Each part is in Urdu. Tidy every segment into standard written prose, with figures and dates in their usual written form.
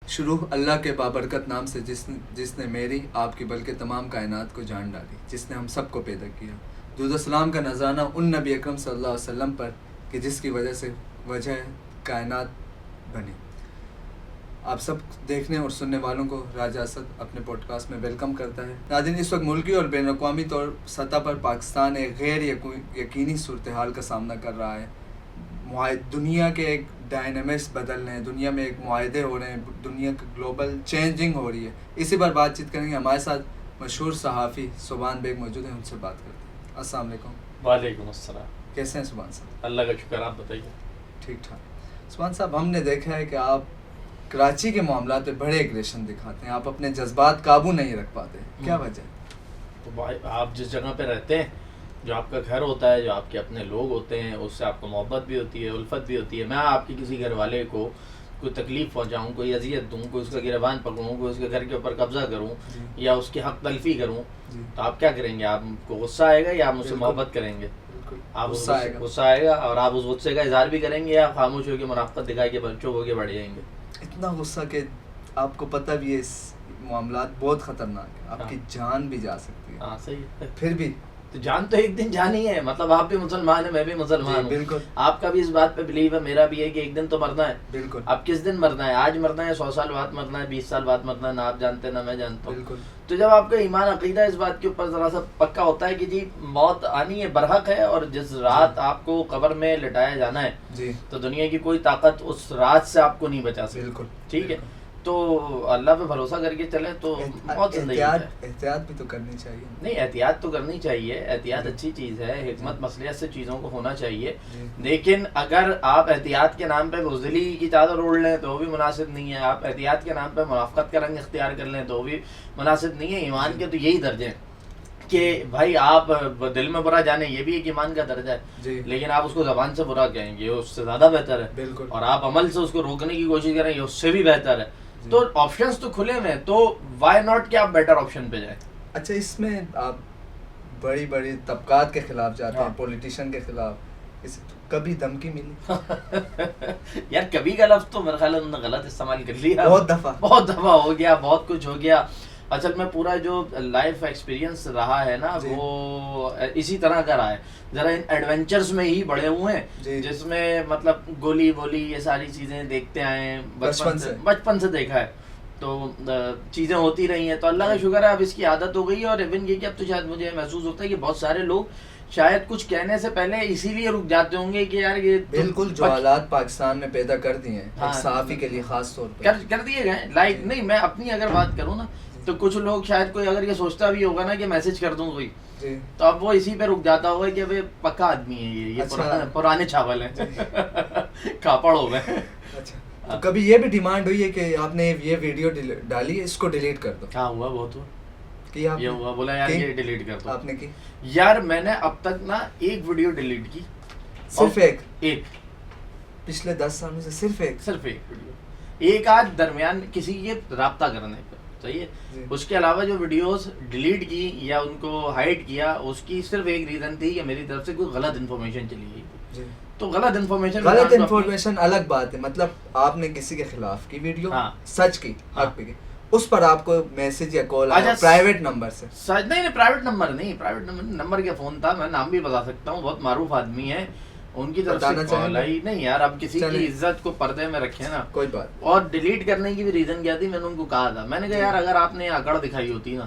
شروع اللہ کے بابرکت نام سے جس نے میری آپ کی بلکہ تمام کائنات کو جان ڈالی، جس نے ہم سب کو پیدا کیا۔ درود و سلام کا نذرانہ ان نبی اکرم صلی اللہ علیہ وسلم پر کہ جس کی وجہ سے وجہ کائنات بنی۔ آپ سب دیکھنے اور سننے والوں کو راجہ اسد اپنے پوڈ کاسٹ میں ویلکم کرتا ہے۔ ناظرین، اس وقت ملکی اور بین الاقوامی طور سطح پر پاکستان ایک غیر یقینی صورتحال کا سامنا کر رہا ہے۔ دنیا کے ایک ڈائنامکس بدل رہے ہیں، دنیا میں ایک معاہدے ہو رہے ہیں، دنیا کی گلوبل چینجنگ ہو رہی ہے۔ اسی پر بات چیت کریں گے۔ ہمارے ساتھ مشہور صحافی سبحان بیگ موجود ہیں، ان سے بات کرتے ہیں۔ السلام علیکم۔ وعلیکم السلام۔ کیسے ہیں سبحان صاحب؟ اللہ کا شکر، آپ بتائیے۔ ٹھیک ٹھاک۔ سبحان صاحب، ہم نے دیکھا ہے کہ آپ کراچی کے معاملات پہ بڑے ایگریشن دکھاتے ہیں، آپ اپنے جذبات قابو نہیں رکھ پاتے، کیا وجہ ہے؟ تو بھائی، آپ جس جگہ پہ رہتے ہیں، جو آپ کا گھر ہوتا ہے، جو آپ کے اپنے لوگ ہوتے ہیں، اس سے آپ کو محبت بھی ہوتی ہے، الفت بھی ہوتی ہے۔ میں آپ کے کسی گھر والے کو کوئی تکلیف پہنچاؤں، کوئی اذیت دوں، کوئی اس کا گریبان پکڑوں، کوئی اس کے گھر کے اوپر قبضہ کروں یا اس کی حق تلفی کروں، تو آپ کیا کریں گے؟ آپ کو غصہ آئے گا یا آپ مجھ سے محبت کریں گے؟ آپ غصہ آئے گا اور آپ اس غصے کا اظہار بھی کریں گے یا خاموش ہو کے منافقت دکھا کے بچوں ہو کے بڑھ جائیں گے؟ اتنا غصہ کہ آپ کو پتہ بھی ہے اس معاملات بہت خطرناک ہے، آپ کی جان بھی جا سکتی ہے۔ ہاں صحیح ہے۔ پھر بھی تو جان تو ایک دن جانی ہے، مطلب آپ بھی مسلمان ہیں، میں بھی مسلمان ہوں، بالکل۔ آپ کا بھی اس بات پہ بلیو ہے، میرا بھی ہے کہ ایک دن تو مرنا ہے۔ بالکل۔ اب کس دن مرنا ہے؟ آج مرنا ہے، 100 سال بعد مرنا ہے، 20 سال بعد مرنا ہے، نہ آپ جانتے نہ میں جانتا ہوں۔ بالکل۔ تو جب آپ کا ایمان عقیدہ اس بات کے اوپر ذرا سا پکا ہوتا ہے کہ جی موت آنی ہے، برحق ہے، اور جس رات آپ کو قبر میں لٹایا جانا ہے جی، تو دنیا کی کوئی طاقت اس رات سے آپ کو نہیں بچا سکتی۔ بالکل، ٹھیک ہے، تو اللہ پہ بھروسہ کر کے چلیں تو بہت زندگی ہے۔ احتیاط بھی تو کرنی چاہیے۔ نہیں، احتیاط تو کرنی چاہیے، احتیاط اچھی چیز ہے، حکمت مصلحت سے چیزوں کو ہونا چاہیے، لیکن اگر آپ احتیاط کے نام پہ بزدلی کی چادر اوڑھ لیں تو وہ بھی مناسب نہیں ہے، آپ احتیاط کے نام پہ منافقت کا رنگ اختیار کر لیں تو وہ بھی مناسب نہیں ہے۔ ایمان کے تو یہی درجے ہیں کہ بھائی آپ دل میں برا جانیں، یہ بھی ایک ایمان کا درجہ ہے، لیکن آپ اس کو زبان سے برا کہیں گے اس سے زیادہ بہتر ہے، بالکل، اور آپ عمل سے اس کو روکنے کی کوشش کریں گے اس سے بھی بہتر ہے۔ تو آپشنز تو کھلے ہوئے ہیں، تو وائی ناٹ کہ آپ بیٹر آپشن پہ جائیں۔ اچھا، اس میں آپ بڑی بڑی طبقات کے خلاف جاتے ہیں، پولیٹیشین کے خلاف، اس کبھی دھمکی ملی؟ یار کبھی کا لفظ تو میرے خیال ہے انہوں نے غلط استعمال کر لیا، بہت دفعہ ہو گیا، بہت کچھ ہو گیا۔ اصل میں پورا جو لائف ایکسپیرینس رہا ہے نا وہ اسی طرح کا رہا ہے، ذرا ان ایڈونچرز میں ہی بڑے ہوئے ہیں، جس میں مطلب گولی وولی یہ ساری چیزیں دیکھتے آئے ہیں، بچپن سے دیکھا ہے، تو چیزیں ہوتی رہی ہیں، تو اللہ کا شکر ہے اب اس کی عادت ہو گئی ہے۔ اور ایون یہ کہ اب تو شاید مجھے محسوس ہوتا ہے کہ بہت سارے لوگ شاید کچھ کہنے سے پہلے اسی لیے رک جاتے ہوں گے کہ یار یہ بالکل جو حالات پاکستان میں پیدا کر دیے ہیں ایک صحافی کے لیے خاص طور پہ کر دیے گئے، لائک نہیں، میں اپنی اگر بات کروں نا تو کچھ لوگ شاید کوئی اگر یہ سوچتا بھی ہوگا نا کہ میسج کر دوں کوئی، تو اب وہ اسی پہ رک جاتا ہوگا کہ اب پکا آدمی ہے یہ پرانے چاول ہیں، کھاپڑ ہو گئے۔ اچھا، کبھی یہ بھی ڈیمانڈ ہوئی ہے کہ آپ نے یہ ویڈیو ڈالی ہے اس کو ڈیلیٹ کر دو؟ ہاں ہوا، بہت ہوا، یہ ہوا، بولا یار یہ ڈیلیٹ کر دو۔ آپ نے کی؟ یار میں نے اب تک نا ایک ویڈیو ڈیلیٹ کی، صرف ایک؟ پچھلے 10 سالوں سے صرف ایک ویڈیو، ایک آج درمیان کسی کے رابطہ کرنے پہ، صحیح ہے۔ اس کے علاوہ جو ویڈیوز ڈیلیٹ کی یا ان کو ہائڈ کیا، اس کی صرف ایک ریزن تھی کہ میری طرف سے کوئی غلط انفارمیشن چلی گئی، تو غلط انفارمیشن الگ بات ہے، مطلب آپ نے کسی کے خلاف کی ویڈیو، سچ کی، حق پہ کی، اس پر آپ کو میسج یا کال آیا پرائیویٹ نمبر سے؟ نہیں، پرائیویٹ نمبر کا فون تھا، میں نام بھی بتا سکتا ہوں، بہت معروف آدمی ہے، ان کی طرف سے کال آئی۔ نہیں یار، اب کسی کی عزت کو پردے میں رکھے نا، کوئی بات۔ اور ڈیلیٹ کرنے کی بھی ریزن کیا تھی، میں نے ان کو کہا تھا، میں نے کہا یار اگر آپ نے اکڑ دکھائی ہوتی نا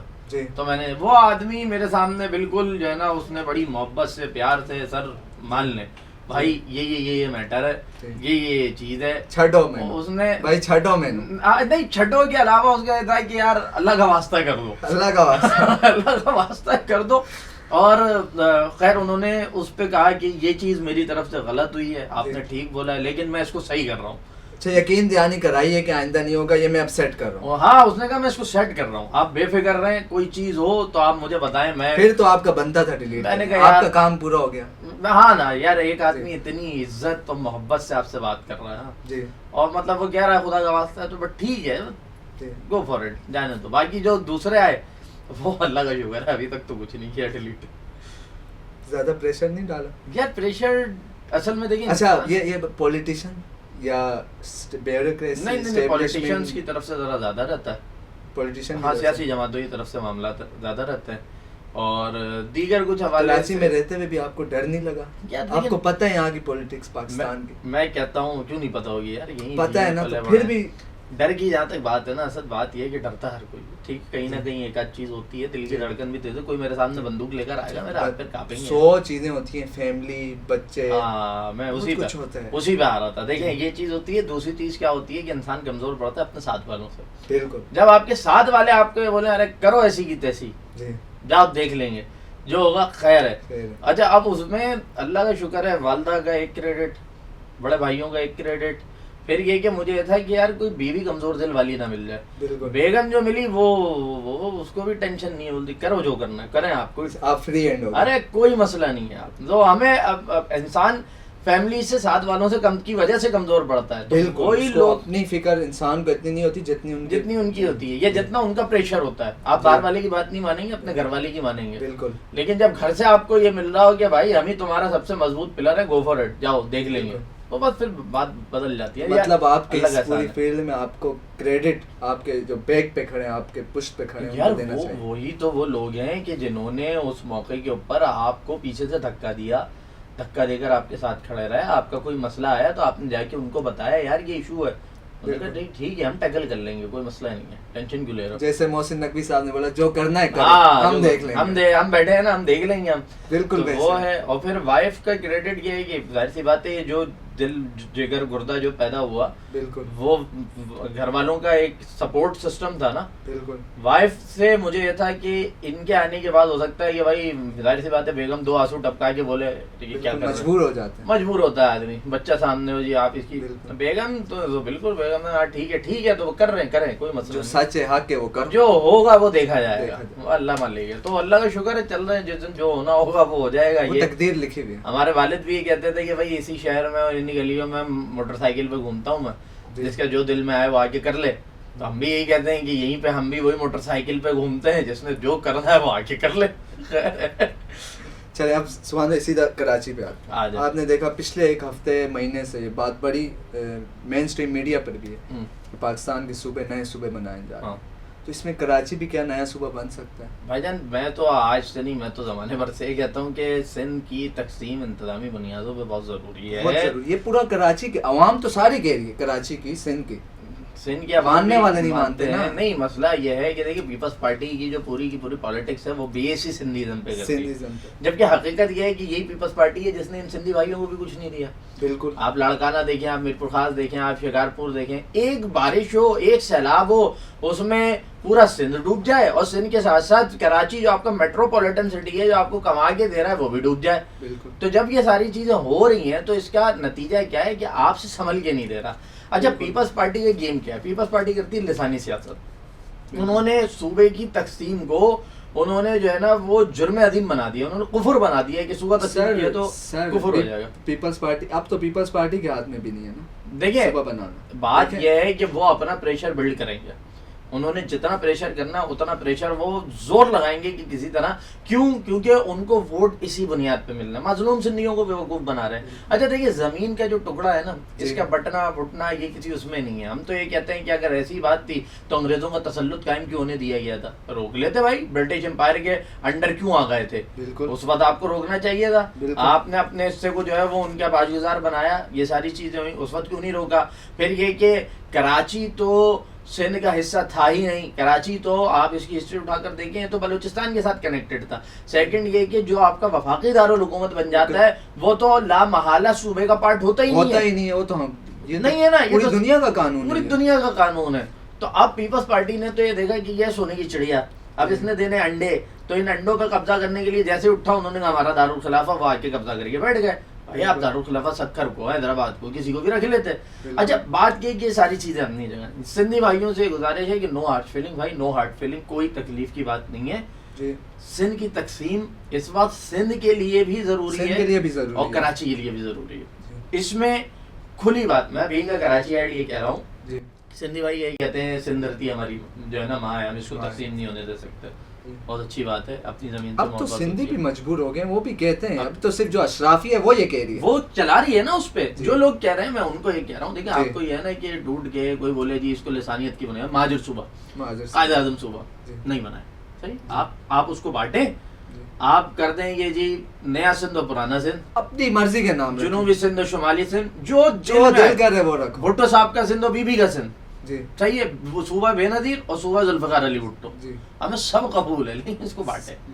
تو میں نے، وہ آدمی میرے سامنے بالکل جو ہے نا اس نے بڑی محبت سے پیار سے سر مان لیں بھائی یہ میٹر ہے، یہ چیز ہے، چھٹو میں، اس نے بھائی چھٹو میں نہیں، چھٹو کے علاوہ اس کا یہ تھا کہ یار اللہ کا واسطہ کر دو، اللہ کا واسطہ کر دو۔ اور خیر انہوں نے اس پہ کہا کہ یہ چیز میری طرف سے غلط ہوئی ہے، آپ نے ٹھیک بولا ہے، لیکن میں اس کو صحیح کر رہا ہوں۔ اچھا، یقین دہانی کرائیے کہ آئندہ نہیں ہوگا، یہ میں اب سیٹ کر رہا ہوں۔ ہاں، اس نے کہا میں اس کو سیٹ کر رہا ہوں، آپ بے فکر رہیں، کوئی چیز ہو تو آپ مجھے بتائیں۔ میں پھر تو آپ کا بنتا تھا ڈیلیٹ، میں نے کہا آپ کا کام پورا ہو گیا۔ ہاں نا یار، ایک آدمی اتنی عزت اور محبت سے آپ سے بات کر رہا ہے جی، اور مطلب وہ کہہ رہا ہے خدا کا واسطہ ہے، تو بٹ ٹھیک ہے، گو فار اٹ، جانے تو۔ باقی جو دوسرے آئے وہ اللہ کا شکر ہے ابھی تک تو کچھ نہیں کیا ڈیلیٹ۔ زیادہ پریشر نہیں ڈالا؟ یار پریشر اصل میں دیکھیں، اچھا یہ پولیٹیشین یا بیوروکریسی؟ نہیں پولیٹیشینس کی طرف سے ذرا زیادہ رہتا ہے, پولیٹیشین ہاں سیاسی جماعتوں کی طرف سے معاملات زیادہ رہتے ہیں, اور دیگر کچھ حوالے کراچی میں رہتے ہوئے بھی آپ کو ڈر نہیں لگا؟ آپ کو پتہ ہے یہاں کی پولیٹکس پاکستان کی؟ میں کہتا ہوں کیوں نہیں پتہ ہوگی یار, یہی پتہ ہے نا, تو پھر بھی ڈر کی جہاں تک بات ہے نا, اصل بات یہ ہے کہ ڈرتا ہر کوئی, ٹھیک کہیں نہ کہیں ایک آدھ چیز ہوتی ہے, دل کی دھڑکن بھی تیز ہے, کوئی میرے سامنے بندوق لے کر آئے گا میرے ہاتھ پہ کانپیں گے, 100 چیزیں ہوتی ہیں, فیملی, بچے, ہاں میں اسی پہ آ رہا تھا. دیکھیں یہ چیز ہوتی ہے. دوسری چیز کیا ہوتی ہے کہ انسان کمزور پڑتا ہے اپنے ساتھ والوں سے. بالکل, جب آپ کے ساتھ والے آپ کو بولے ارے کرو ایسی کی تیسی, جاؤ دیکھ لیں گے جو ہوگا خیر ہے. اچھا اب اس میں اللہ کا شکر ہے, والدہ کا ایک کریڈٹ, بڑے بھائیوں کا ایک کریڈٹ, پھر یہ کہ مجھے یہ تھا کہ یار کوئی بیوی کمزور دل والی نہ مل جائے. بیگم جو ملی وہ اس کو بھی ٹینشن نہیں ہے, بولتی کرو جو کرنا ہے کریں, آپ فری ہینڈ ہو, ارے کوئی مسئلہ نہیں ہے. آپ تو ہمیں اب انسان فیملی سے ساتھ والوں سے کم کی وجہ سے کمزور پڑتا ہے. بالکل, کوئی لوگ اپنی فکر انسان کو اتنی نہیں ہوتی جتنی ان کی ہوتی ہے, یا جتنا ان کا پریشر ہوتا ہے. آپ باہر والے کی بات نہیں مانیں گے, اپنے گھر والے کی مانیں گے. بالکل, لیکن جب گھر سے آپ کو یہ مل رہا ہو کہ بھائی ہم ہی تمہارا سب سے مضبوط پلر ہے, گو فار اٹ, جاؤ دیکھ لیں گے, تو بس پھر بات بدل جاتی ہے. مطلب آپ کے اس پوری فیلڈ میں آپ کو کریڈٹ آپ کے جو بیک پہ کھڑے ہیں, آپ کے پشت پہ کھڑے ہیں, یار وہی تو وہ لوگ ہیں کہ جنہوں نے اس موقع کے اوپر آپ کو پیچھے سے دھکا دیا, دھکا دے کر آپ کے ساتھ کھڑے رہے. آپ کا کوئی مسئلہ آیا تو آپ نے جا کے ان کو بتایا یار یہ ایشو ہے, نہیں ٹھیک ہے ہم ٹیکل کر لیں گے, کوئی مسئلہ نہیں ہے, ٹینشن کیوں لے رہے ہو. جیسے محسن نقوی صاحب نے بولا جو کرنا ہے ہم دیکھ لیں گے, ہم بیٹھے ہیں نا, ہم دیکھ لیں گے. ہم بالکل وہ ہے. اور پھر وائف کا کریڈٹ یہ ہے کہ ظاہر سی بات ہے, یہ جو دل جگر گردہ جو پیدا ہوا, بالکل وہ گھر والوں کا ایک سپورٹ سسٹم تھا نا. بالکل, وائف سے مجھے یہ تھا کہ ان کے آنے کے بعد ہو سکتا ہے کہ بھائی ظاہر سی بات ہے بیگم 2 آنسو ٹپکا کے بولے کیا مجبور ہو جاتے ہیں, مجبور ہوتا ہے آدمی, بچہ سامنے ہو جی آپ اس کی بیگم تو بالکل بیگم ہے, ٹھیک ہے تو وہ کر رہے ہیں, کریں کوئی مسئلہ جو سچ ہے حق ہے وہ کر, جو ہوگا وہ دیکھا جائے گا, اللہ مان لے گا. تو اللہ کا شکر ہے چل رہے ہیں, جس دن جو ہونا ہوگا وہ ہو جائے گا. یہ تقدیر لکھی ہوئی ہے. ہمارے والد بھی یہ کہتے تھے کہ بھائی اسی شہر میں اور انہی گلیوں میں موٹر سائیکل پہ گھومتا ہوں میں, جس کا جو دل میں آئے وہ آ کے کر لے. تو ہم بھی یہی کہتے ہیں کہ یہیں پہ ہم بھی وہی موٹر سائیکل پہ گھومتے ہیں, جس نے جو کرنا ہے وہ آ کے کر لے. چلے اب سبحان اللہ سیدھا کراچی پہ آتے ہیں. آپ نے دیکھا پچھلے ایک ہفتے مہینے سے یہ بات بڑی مین اسٹریم میڈیا پر بھی ہے, پاکستان کے صوبے نئے صوبے بنائے جا رہے ہیں, تو اس میں کراچی بھی کیا نیا صوبہ بن سکتا ہے؟ بھائی جان میں تو آج سے نہیں, میں تو زمانے بھر سے یہ کہتا ہوں کہ سندھ کی تقسیم انتظامی بنیادوں پہ بہت ضروری ہے. بہت ضروری. یہ پورا کراچی کے عوام تو ساری کہہ رہی ہے, کراچی کی, سندھ کی ماننے والے نہیں مانتے نا. نہیں مسئلہ یہ ہے کہ دیکھیے پیپلز پارٹی کی جو پوری کی پوری پالیٹکس ہے وہ بیسی سندھیزم پہ کرتی ہے, جبکہ حقیقت یہ ہے کہ یہی پیپلز پارٹی ہے جس نے ان سندھی بھائیوں کو بھی کچھ نہیں دیا. بالکل, آپ لاڑکانہ دیکھیں, آپ میرپور خاص دیکھیں, آپ شکارپور دیکھیں, ایک بارش ہو, ایک سیلاب ہو, اس میں پورا سندھ ڈوب جائے, اور سندھ کے ساتھ ساتھ کراچی جو آپ کا میٹروپولیٹن سٹی ہے جو آپ کو کما کے دے رہا ہے وہ بھی ڈوب جائے. تو جب یہ ساری چیزیں ہو رہی ہیں تو اس کا نتیجہ کیا ہے کہ آپ سے سنبھل کے نہیں دے رہا. اچھا پیپلز پارٹی کا گیم کیا ہے؟ پیپلز پارٹی کرتی ہے لسانی سیاست. انہوں نے صوبے کی تقسیم کو انہوں نے جو ہے نا وہ جرم عظیم بنا دیا, انہوں نے کفر بنا دیا کہ صوبہ تقسیم کیا تو کفر ہو جائے گا. پیپلز پارٹی اب تو پیپلز پارٹی کے ہاتھ میں بھی نہیں ہے نا. دیکھیں بات یہ ہے کہ وہ اپنا پریشر بلڈ کریں گے, انہوں نے جتنا پریشر کرنا اتنا پریشر وہ زور لگائیں گے کہ کسی طرح, کیونکہ ان کو ووٹ اسی بنیاد پہ ملنا ہے. مظلوم سندھیوں کو بیوقوف بنا رہے ہیں. اچھا دیکھیے زمین کا جو ٹکڑا ہے نا, اس کا بٹنا بٹنا یہ کسی اس میں نہیں ہے. ہم تو یہ کہتے ہیں کہ اگر ایسی بات تھی تو انگریزوں کا تسلط قائم کیوں ہونے دیا گیا تھا؟ روک لیتے بھائی, برٹش امپائر کے انڈر کیوں آ گئے تھے؟ اس وقت آپ کو روکنا چاہیے تھا. آپ نے اپنے حصے کو جو ہے وہ ان کا باجگزار بنایا, یہ ساری چیزیں ہوئی, اس وقت کیوں نہیں روکا؟ پھر یہ کہ کراچی تو سندھ کا حصہ تھا ہی نہیں, کراچی تو آپ اس کی ہسٹری اٹھا کر دیکھیں تو بلوچستان کے ساتھ کنیکٹڈ تھا. سیکنڈ یہ کہ جو آپ کا وفاقی دارالحکومت بن جاتا ہے وہ تو لا محالہ صوبے کا پارٹ ہوتا ہی نہیں ہے. وہ تو نہیں ہے نا, یہ پوری دنیا کا قانون, پوری دنیا کا قانون ہے. تو اب پیپلز پارٹی نے تو یہ دیکھا کہ یہ سونے کی چڑیا, اب اس نے دینے انڈے, تو ان انڈوں پہ قبضہ کرنے کے لیے جیسے اٹھا انہوں نے ہمارا دارالخلافہ وہ آ کے قبضہ کر کے بیٹھ گئے. بھائی آپ دارالخلافہ سکھر کو, حیدرآباد کو, کسی کو بھی رکھ لیتے. اچھا بات یہ کہ ساری چیزیں اپنی جگہ. سندھی بھائیوں سے گزارش ہے کہ نو ہارٹ فیلنگ بھائی, نو ہارٹ فیلنگ, کوئی تکلیف کی بات نہیں ہے. سندھ کی تقسیم اس وقت سندھ کے لیے بھی ضروری ہے اور کراچی کے لیے بھی ضروری ہے. اس میں کھلی بات, میں بینگ کراچی ایڈ یہ کہہ رہا ہوں, سندھی بھائی یہ کہتے ہیں سندھ دھرتی ہماری جو ہے نا ماں ہے, ہم اس کو تقسیم نہیں ہونے دے سکتے. بہت اچھی بات ہے اپنی زمین. اب تو سندھی بھی مجبور ہو گئے, وہ بھی کہتے ہیں, اب تو صرف جو اشرافی ہے وہ یہ کہہ رہی ہے, وہ چلا رہی ہے نا اس پہ. جو لوگ کہہ رہے ہیں میں ان کو یہ کہہ رہا ہوں, دیکھیں آپ کو یہ ہے نا کہ ڈھونڈ کے کوئی بولے جی اس کو لسانیت کی بنائے, مہاجر صوبہ, قائد اعظم صوبہ نہیں بنائے, صحیح, آپ اس کو بانٹیں, آپ کر دیں یہ جی نیا سندھ اور پرانا سندھ, اپنی مرضی کے نام, جنوبی سندھ اور شمالی سندھ, جو دل کرے وہ رکھو, بھٹو صاحب کا سندھ اور بی بی کا سندھ, جی صحیح ہے, وہ صوبہ بے نظیر اور صوبہ ذوالفقار علی بھٹو, جی ہمیں سب قبول ہے, لیکن اس کو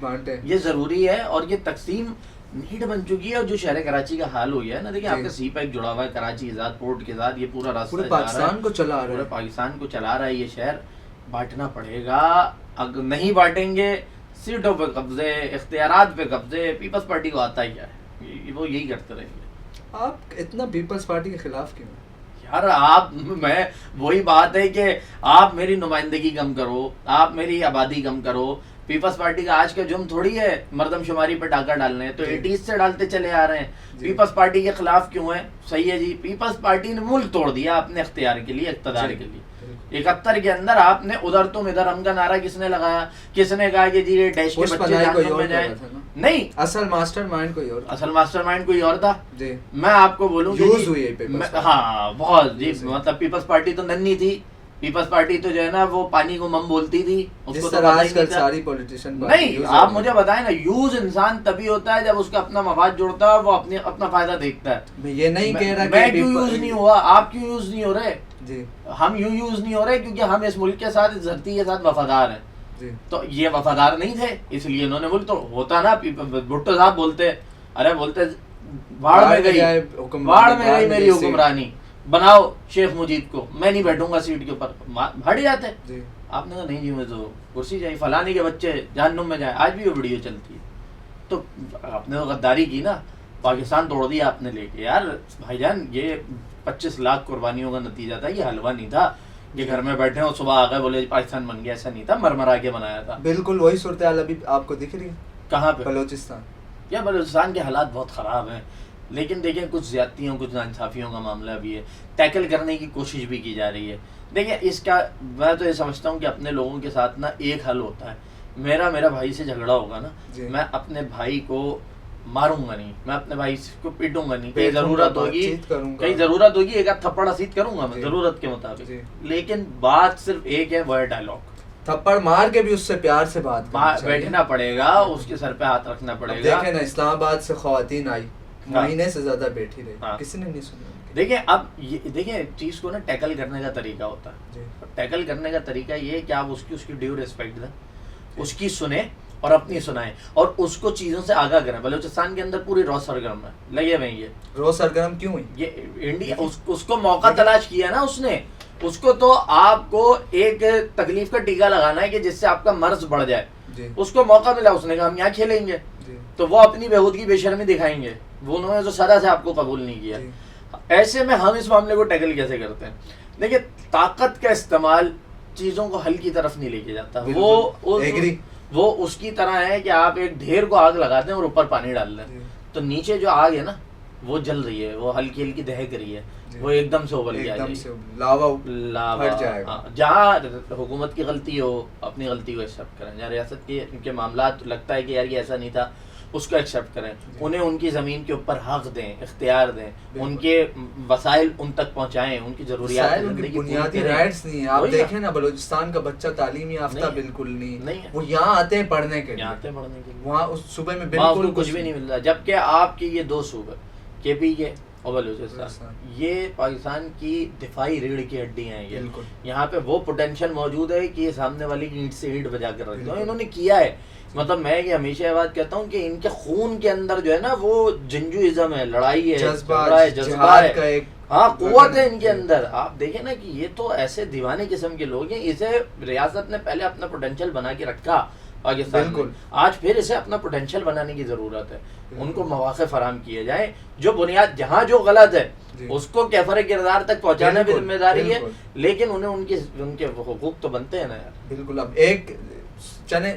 بانٹے, یہ ضروری ہے. اور یہ تقسیم نیڈ بن چکی ہے, اور جو شہر کراچی کا حال ہو گیا ہے نا, دیکھیں آپ کا سی پیک جڑا ہوا ہے کراچی کے ساتھ, پورٹ کے ساتھ, یہ پورا راستہ پورے پاکستان کو چلا رہا ہے, پورے پاکستان کو چلا رہا ہے یہ شہر. بانٹنا پڑے گا, اگر نہیں بانٹیں گے سیٹوں پہ قبضے, اختیارات پہ قبضے, پیپلز پارٹی کو آتا ہی کیا ہے, وہ یہی کرتے رہیں گے. آپ اتنا پیپلز پارٹی کے خلاف کیوں ہیں یار؟ آپ میں وہی بات ہے کہ آپ میری نمائندگی کم کرو, آپ میری آبادی کم کرو. پیپلز پارٹی کا آج کا جرم تھوڑی ہے مردم شماری پہ ڈاکہ ڈالنے, تو 80s سے ڈالتے چلے آ رہے ہیں. پیپلز پارٹی کے خلاف کیوں ہیں؟ صحیح ہے جی, پیپلز پارٹی نے ملک توڑ دیا اپنے اختیار کے لیے, اقتدار کے لیے. 71 کے اندر آپ نے ادھر تم ادھر ہم کا نعرہ کس نے لگایا, کس نے کہا کہ جی ڈیش کے بچے جہنم میں جائیں؟ نہیں, اصل ماسٹر مائنڈ کوئی اور, اصل ماسٹر مائنڈ کوئی اور تھا. جی میں آپ کو بولوں کہ ہاں بہت جی, مطلب پیپلز پارٹی تو ننھی تھی, پیپلز پارٹی تو جو ہے نا وہ پانی کو مم بولتی تھی, اس کو تو آج کل ساری پولیٹیشین نہیں. آپ مجھے بتائیں نا, یوز انسان تبھی ہوتا ہے جب اس کا اپنا مفاد جڑتا ہے, وہ اپنا فائدہ دیکھتا ہے. میں یہ نہیں کہہ رہا میں کیوں یوز نہیں ہوا, آپ کیوں یوز نہیں ہو رہے, جی ہم یوز نہیں ہو رہے کیونکہ ہم اس ملک کے ساتھ, اس دھرتی کے ساتھ وفادار ہیں. تو یہ وفادار نہیں تھے, اس لیے انہوں نے ملک تو ہوتا نا. بھٹو صاحب بولتے, ارے بولتے باڑ میں گئی میری حکمرانی, بناؤ شیخ مجید کو, میں نہیں بیٹھوں گا سیٹ کے اوپر, ہٹ جاتے. آپ نے کہا نہیں جی میں تو کرسی چاہیے, فلانی کے بچے جہنم میں جائیں. آج بھی وہ ویڈیو چلتی ہے. تو آپ نے تو غداری کی نا, پاکستان توڑ دیا آپ نے لے کے. یار بھائی جان, یہ 25 لاکھ قربانیوں کا نتیجہ تھا, یہ حلوہ نہیں تھا کہ گھر میں بیٹھے اور صبح آ گئے بولے پاکستان بن گیا. ایسا نہیں تھا, مرمرا کے بنایا تھا. بالکل وہی صورتحال ابھی آپ کو دکھ رہی ہے. کہاں پہ؟ بلوچستان. یا بلوچستان کے حالات بہت خراب ہیں, لیکن دیکھیں کچھ زیادتیوں, کچھ ناانصافیوں کا معاملہ بھی ہے, ٹیکل کرنے کی کوشش بھی کی جا رہی ہے. دیکھیں اس کا میں تو یہ سمجھتا ہوں کہ اپنے لوگوں کے ساتھ نا ایک حل ہوتا ہے. میرا بھائی سے جھگڑا ہوگا نا, میں اپنے بھائی کو ماروں گا نہیں, میں اپنے بھائی کو پیٹوں گا نہیں. کہیں ضرورت ہوگی ایک آدھ تھپڑ اسید کروں گا میں ضرورت کے مطابق, لیکن بات صرف ایک ہے, وہ ہے ڈائلاگ. تھپڑ مار کے بھی اس سے پیار سے بات بیٹھنا پڑے گا, اس کے سر پہ ہاتھ رکھنا پڑے گا. دیکھیں نا, اسلام آباد سے خواتین آئی, مہینے سے زیادہ بیٹھی رہی, کسی نے نہیں سنا. دیکھیں اب دیکھیں چیز کو نا ٹیکل کرنے کا طریقہ ہوتا ہے. ٹیکل کرنے کا طریقہ یہ ہے کہ آپ اس کی ڈیو ریسپیکٹ دیں, اس کی سنیں اور اپنی سنائیں, اور اس کو چیزوں سے آگاہ کریں. بلوچستان کے اندر پوری رو سرگرم ہے, لگے ہوئے یہ رو سرگرم کیوں ہوئی؟ یہ انڈیا اس کو موقع تلاش کیا نا اس نے. اس کو تو آپ کو ایک تکلیف کا ٹیکا لگانا ہے کہ جس سے آپ کا مرض بڑھ جائے. اس کو موقع ملا, اس نے کہا ہم یہاں کھیلیں گے, تو وہ اپنی بےہودگی بے شرمی دکھائیں گے. وہ انہوں نے تو سدا سے آپ کو قبول نہیں کیا. ایسے میں ہم اس معاملے کو ٹیکل کیسے کرتے ہیں؟ دیکھیں طاقت کا استعمال چیزوں کو حل کی طرف نہیں لے کے جاتا. وہ اس کی طرح ہے کہ آپ ایک ڈھیر کو آگ لگا دیں اور اوپر پانی ڈال دیں, تو نیچے جو آگ ہے نا وہ جل رہی ہے, وہ ہلکی ہلکی دہک رہی ہے, وہ ایک دم سے ابل گیا, لاوا. جہاں حکومت کی غلطی ہو, اپنی غلطی کو ایکسیپٹ کریں. جہاں ریاست کے معاملات لگتا ہے کہ یار یہ ایسا نہیں تھا, اس کو ایکسیپٹ کریں. انہیں ان کی زمین کے اوپر حق دیں, اختیار دیں, ان کے وسائل ان تک پہنچائیں, ان کی ضروریات بنیادی رائٹس نہیں ہیں. آپ دیکھیں نا, بلوچستان کا بچہ تعلیم یافتہ بالکل نہیں, وہ یہاں آتے ہیں پڑھنے کے لیے, وہاں اس صوبے میں بالکل کچھ بھی نہیں ملتا. جبکہ آپ کے یہ 2 صوبے کے پی کے اور بلوچستان, یہ پاکستان کی دفاعی ریڑھ کی ہڈیاں ہیں. یہاں پہ وہ پوٹینشیل موجود ہے کہ یہ سامنے والی کی اینٹ سے اینٹ بجا کر رکھتے ہیں. انہوں نے کیا ہے, مطلب میں یہ ہمیشہ یہ بات کہتا ہوں کہ ان کے خون کے اندر جو ہے نا وہ جنجوازم ہے, لڑائی ہے, جذبہ ہے, ہاں قوت ہے ان کے اندر. آپ دیکھیں نا کہ یہ تو ایسے دیوانے قسم کے لوگ ہیں. اسے ریاست نے پہلے اپنا پوٹینشیل بنا کے رکھا پاکستان میں, آج پھر اسے اپنا پوٹینشیل بنانے کی ضرورت ہے. ان کو مواقع فراہم کیے جائیں, جو بنیاد جہاں جو غلط ہے اس کو کیفر کردار تک پہنچانا بھی ذمہ داری ہے, لیکن انہیں ان کے حقوق تو بنتے ہیں نا یار. بالکل. اب ایک چلیں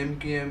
MQM,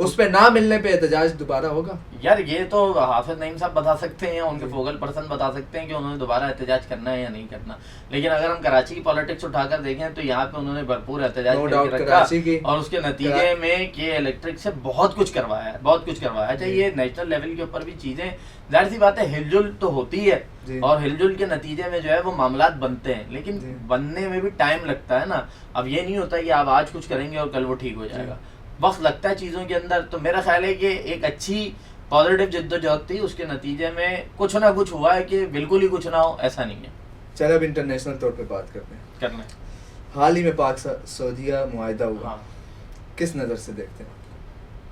اس پہ نہ ملنے پہ احتجاج دوبارہ ہوگا؟ یار یہ تو حافظ نعیم صاحب بتا سکتے ہیں، ان کے فوکل پرسن بتا سکتے ہیں کہ انہوں نے دوبارہ احتجاج کرنا ہے یا نہیں کرنا. لیکن اگر ہم کراچی کی پالیٹکس اٹھا کر دیکھیں تو یہاں پہ انہوں نے بھرپور احتجاج کر کے رکھا، اور اس کے نتیجے میں کہ الیکٹرک سے بہت کچھ کروایا ہے، بہت کچھ کروایا. اچھا یہ نیشنل لیول کے اوپر بھی چیزیں ظاہر سی بات ہے ہل جل تو ہوتی ہے، اور ہل جل کے نتیجے میں جو ہے وہ معاملات بنتے ہیں، لیکن بننے میں بھی ٹائم لگتا ہے نا. اب یہ نہیں ہوتا کہ آپ آج کچھ کریں گے اور کل وہ ٹھیک ہو جائے گا، وقت لگتا ہے چیزوں کے اندر. تو میرا خیال ہے کہ ایک اچھی پازیٹیو جدوجہد تھی، اس کے نتیجے میں کچھ نہ کچھ ہوا ہے کہ بالکل ہی کچھ نہ ہو ایسا نہیں ہے. چلو اب انٹرنیشنل طور پہ بات کرتے ہیں. کرنا حال ہی میں پاک سعودیہ معاہدہ ہوا، ہاں کس نظر سے دیکھتے ہیں؟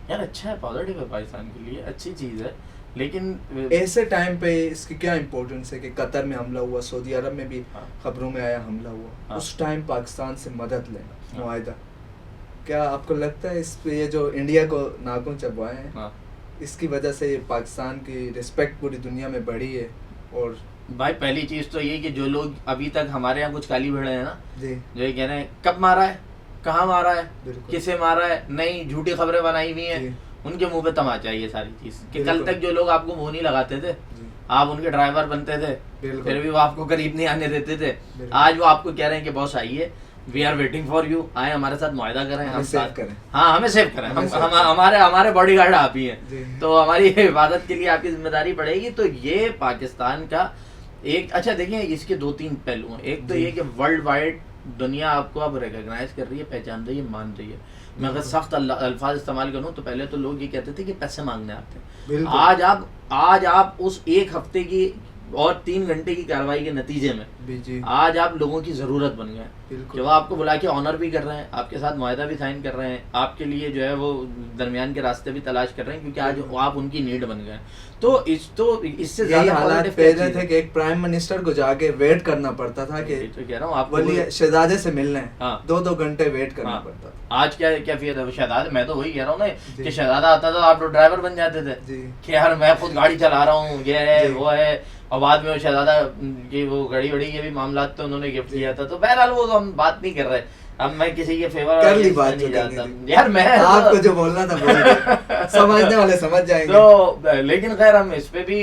یار اچھا ہے، پازیٹیو ہے پاکستان کے لیے، اچھی چیز ہے. لیکن ایسے ٹائم پہ اس کی کیا امپورٹنس ہے کہ قطر میں حملہ ہوا، سعودی عرب میں بھی خبروں میں آیا حملہ ہوا، اس ٹائم پاکستان سے مدد لینا معاہدہ، کیا آپ کو لگتا ہے اس پہ یہ جو انڈیا کو ناخن چبوائے ہیں اس کی وجہ سے پاکستان کی رسپیکٹ پوری دنیا میں بڑھی ہے؟ اور بھائی پہلی چیز تو یہ کہ جو لوگ ابھی تک ہمارے یہاں کچھ کالی بھیڑے ہیں نا، جی جو یہ کہہ رہے ہیں کب مارا ہے، کہاں مارا ہے، کسے مارا ہے، نئی جھوٹی خبریں بنائی ہوئی ہیں، ان کے منہ پہ تماچا یہ ساری چیز. کہ کل تک جو لوگ آپ کو منہ نہیں لگاتے تھے، آپ ان کے ڈرائیور بنتے تھے، پھر بھی وہ آپ کو قریب نہیں آنے دیتے تھے، آج وہ آپ کو کہہ رہے ہیں کہ باس آئیے، we are waiting for you, آئے ہمارے ساتھ معاہدہ کریں، ہم ساتھ کریں، ہاں ہمیں سیو کریں، ہمارے باڈی گارڈ آپ ہی ہیں، تو ہماری حفاظت کے لیے آپ کی ذمہ داری پڑے گی. تو یہ پاکستان کا ایک اچھا دیکھیں اس کے دو تین پہلو ہیں. ایک تو یہ کہ ورلڈ وائڈ دنیا آپ کو اب ریکگنائز کر رہی ہے، پہچان رہی ہے، مان رہی ہے. میں اگر سخت الفاظ استعمال کروں تو پہلے تو لوگ یہ کہتے تھے کہ پیسے مانگنے آتے ہیں، آج آپ اس ایک ہفتے کی اور 3 گھنٹے کی کارروائی کے نتیجے میں آج آپ لوگوں کی ضرورت بن گئے، جو آپ کو بلا کے آنر بھی کر رہے ہیں، آپ کے ساتھ معاہدہ بھی سائن کر رہے ہیں، آپ کے لیے جو ہے وہ درمیان کے راستے بھی تلاش کر رہے ہیں، کیونکہ آج آپ ان کی نیڈ بن گئے. تو اس سے زیادہ حالات پہلے تھے کہ ایک پرائم منسٹر کو جا کے ویٹ کرنا پڑتا تھا کہ کہہ رہا ہوں آپ ولی شہزادے سے ملنا ہے، 2 گھنٹے ویٹ کرنا پڑتا تھا. آج کیا کیفیت ہے شہزادے، میں تو وہی کہہ رہا ہوں نا کہ شہزادہ آتا تھا آپ ڈرائیور بن جاتے تھے کہ یار میں خود گاڑی چلا رہا ہوں، یہ ہے وہ ہے، اور بعد میں وہ شہزادہ کی وہ گھڑی وڑی کے بھی معاملات تو انہوں نے گفٹ کیا تھا. تو بہرحال وہ تو ہم بات نہیں کر رہے. اب میں کسی کے فیور کر لی بات جو جاتا یار، میں آپ کو جو بولنا تھا بول دیا، سمجھنے والے سمجھ جائیں گے. تو لیکن خیر ہم اس پہ بھی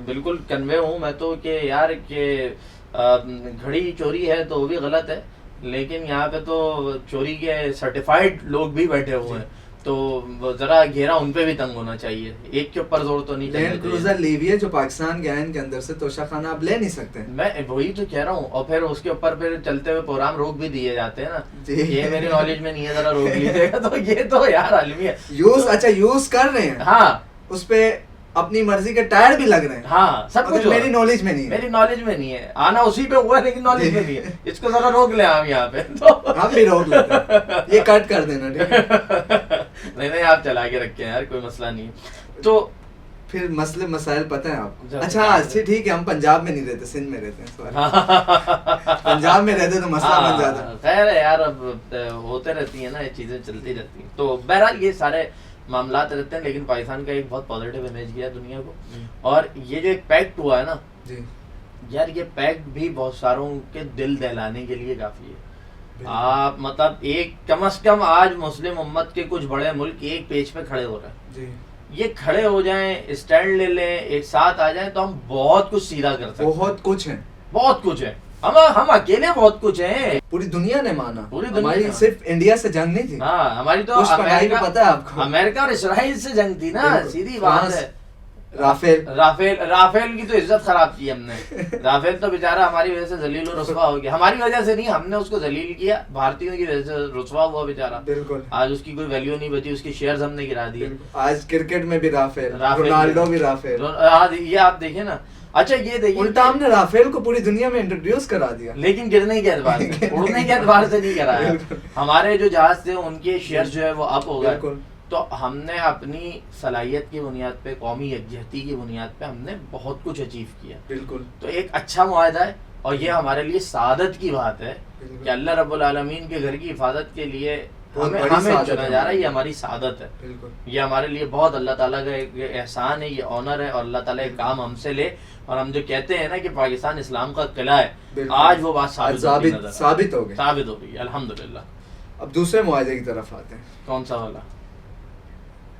بالکل کنوے ہوں میں تو کہ یار کہ گھڑی چوری ہے تو وہ بھی غلط ہے، لیکن یہاں پہ تو چوری کے سرٹیفائڈ لوگ بھی بیٹھے ہوئے ہیں، تو ذرا گھیرا ان پہ بھی تنگ ہونا چاہیے، ایک کے اوپر زور تو نہیں چلنا چاہیے. لینڈ کروزر لیوی ہے جو پاکستان کے آئین کے اندر سے توشہ خانہ آپ لے نہیں سکتے. میں وہی تو کہہ رہا ہوں، اور پھر اس کے اوپر پھر چلتے ہوئے پروگرام روک بھی دیے جاتے ہیں نا، یہ میری نالج میں نہیں ہے، ذرا روک لیجیے گا. تو یہ تو یار عالمی ہے. یوز کر رہے ہیں، ہاں اس پہ اپنی مرضی کے ٹائر بھی لگ رہے ہیں، ہاں سب کچھ میری نالج میں نہیں ہے، میری نالج میں نہیں ہے، آنا اسی پہ ہوا ہے لیکن نالج میں نہیں ہے. اس کو ذرا روک لیں ہم یہاں پہ، تو ہم بھی روک لیتے ہیں، یہ کٹ کر دینا ٹھیک ہے. نہیں آپ چلا کے رکھیں یار، کوئی مسئلہ نہیں ہے. تو پھر مسئلے مسائل پتہ ہیں آپ کو. اچھا ٹھیک ہے، ہم پنجاب میں نہیں رہتے، سندھ میں رہتے ہیں. پنجاب میں رہتے تو مسئلہ بن جاتا. خیر ہے یار، اب ہوتے رہتی ہیں نا، یہ چیزیں چلتی رہتی ہیں. تو بہرحال یہ سارے معاملات رہتے ہیں، لیکن پاکستان کا ایک بہت پازیٹیو امیج گیا دنیا کو. اور یہ جو ایک پیکٹ ہوا ہے نا یار، یہ پیکٹ بھی بہت ساروں کے دل دہلانے کے لیے کافی ہے. آپ مطلب ایک کم از کم آج مسلم امت کے کچھ بڑے ملک ایک پیج پہ کھڑے ہو رہے ہیں. یہ کھڑے ہو جائیں، اسٹینڈ لے لیں، ایک ساتھ آ جائیں تو ہم بہت کچھ سیدھا کر سکتے ہیں. بہت کچھ ہے، بہت کچھ ہے. ہم اکیلے بہت کچھ ہیں. پوری دنیا نے مانا، پوری دنیا ہماری صرف انڈیا سے جنگ نہیں تھی. ہاں ہماری تو پتہ ہے آپ کو، امریکہ اور اسرائیل سے جنگ تھی نا، سیدھی بات ہے. رافیل کی تو عزت خراب کی ہم نے. رافیل تو بیچارہ ہماری وجہ سے ذلیل و رسوا ہو گیا. ہماری وجہ سے نہیں، ہم نے اس کو ذلیل کیا، بھارتیوں کی وجہ سے رسوا ہوا بیچارہ. بالکل، آج اس کی کوئی ویلیو نہیں بچی، اس کی شیئرز ہم نے گرا دیے. آج کرکٹ میں بھی رافیل، رونالڈو بھی رافیل. یہ آپ دیکھیں نا. اچھا یہ دیکھیے، الٹا ہم نے رافیل کو پوری دنیا میں انٹروڈیوس کرا دیا، لیکن گرنے کے اعتبار سے، اڑنے کے اعتبار سے نہیں کرایا. ہمارے جو جہاز تھے ان کے شیئر جو ہے وہ اپ ہو گئے. تو ہم نے اپنی صلاحیت کی بنیاد پہ، قومی یکجہتی کی بنیاد پہ ہم نے بہت کچھ اچیو کیا. بالکل. تو ایک اچھا معاہدہ ہے، اور یہ ہمارے لیے سعادت کی بات ہے کہ اللہ رب العالمین کے گھر کی حفاظت کے لیے ہمیں چنا جا رہا ہے. یہ ہماری سعادت ہے، یہ ہمارے لیے بہت اللہ تعالیٰ کا ایک احسان ہے، یہ آنر ہے. اور اللہ تعالیٰ ایک کام ہم سے لے، اور ہم جو کہتے ہیں نا کہ پاکستان اسلام کا قلعہ ہے، آج وہ بات ثابت ہو گئی الحمدللہ. اب دوسرے معاہدے کی طرف آتے ہیں. کون سا والا؟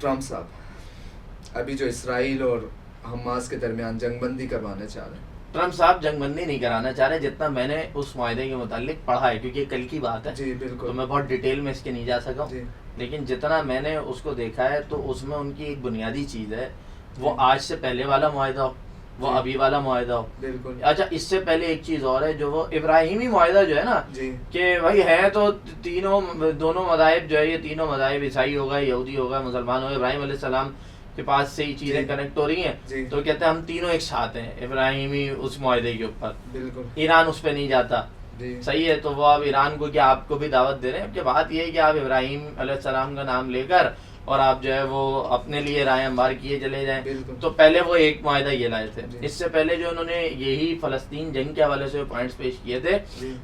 ٹرمپ صاحب ابھی جو اسرائیل اور حماس کے درمیان جنگ بندی کروانا چاہ رہے ہیں. ٹرمپ صاحب جنگ بندی نہیں کرانا چاہ رہے, جتنا میں نے اس معاہدے کے متعلق پڑھا ہے, کیونکہ کل کی بات ہے جی بالکل, تو میں بہت ڈیٹیل میں اس کے نہیں جا سکا ہوں, لیکن جتنا میں نے اس کو دیکھا ہے تو اس میں ان کی ایک بنیادی چیز ہے, وہ آج سے پہلے والا معاہدہ ہو, وہ ابھی والا معاہدہ ہو. بالکل. اچھا اس سے پہلے ایک چیز اور ہے, جو وہ ابراہیمی معاہدہ جو ہے نا, کہ بھائی ہے تو دونوں مذاہب جو ہے, یہ تینوں مذاہب, عیسائی ہوگا, یہودی ہوگا, مسلمان ہوگا, ابراہیم علیہ السلام کے پاس سے ہی چیزیں کنیکٹ ہو رہی ہیں, تو کہتے ہیں ہم تینوں ایک ساتھ ہیں ابراہیمی اس معاہدے کے اوپر. بالکل. ایران اس پہ نہیں جاتا, صحیح ہے, تو وہ آپ ایران کو کیا آپ کو بھی دعوت دے رہے ہیں, کہ بات یہ ہے کہ آپ ابراہیم علیہ السلام کا نام لے کر اور آپ جو ہے وہ اپنے لیے رائے ہموار کیے چلے جائیں. تو پہلے وہ ایک معاہدہ یہ لائے تھے. اس سے پہلے جو انہوں نے یہی فلسطین جنگ کے حوالے سے پوائنٹس پیش کیے تھے,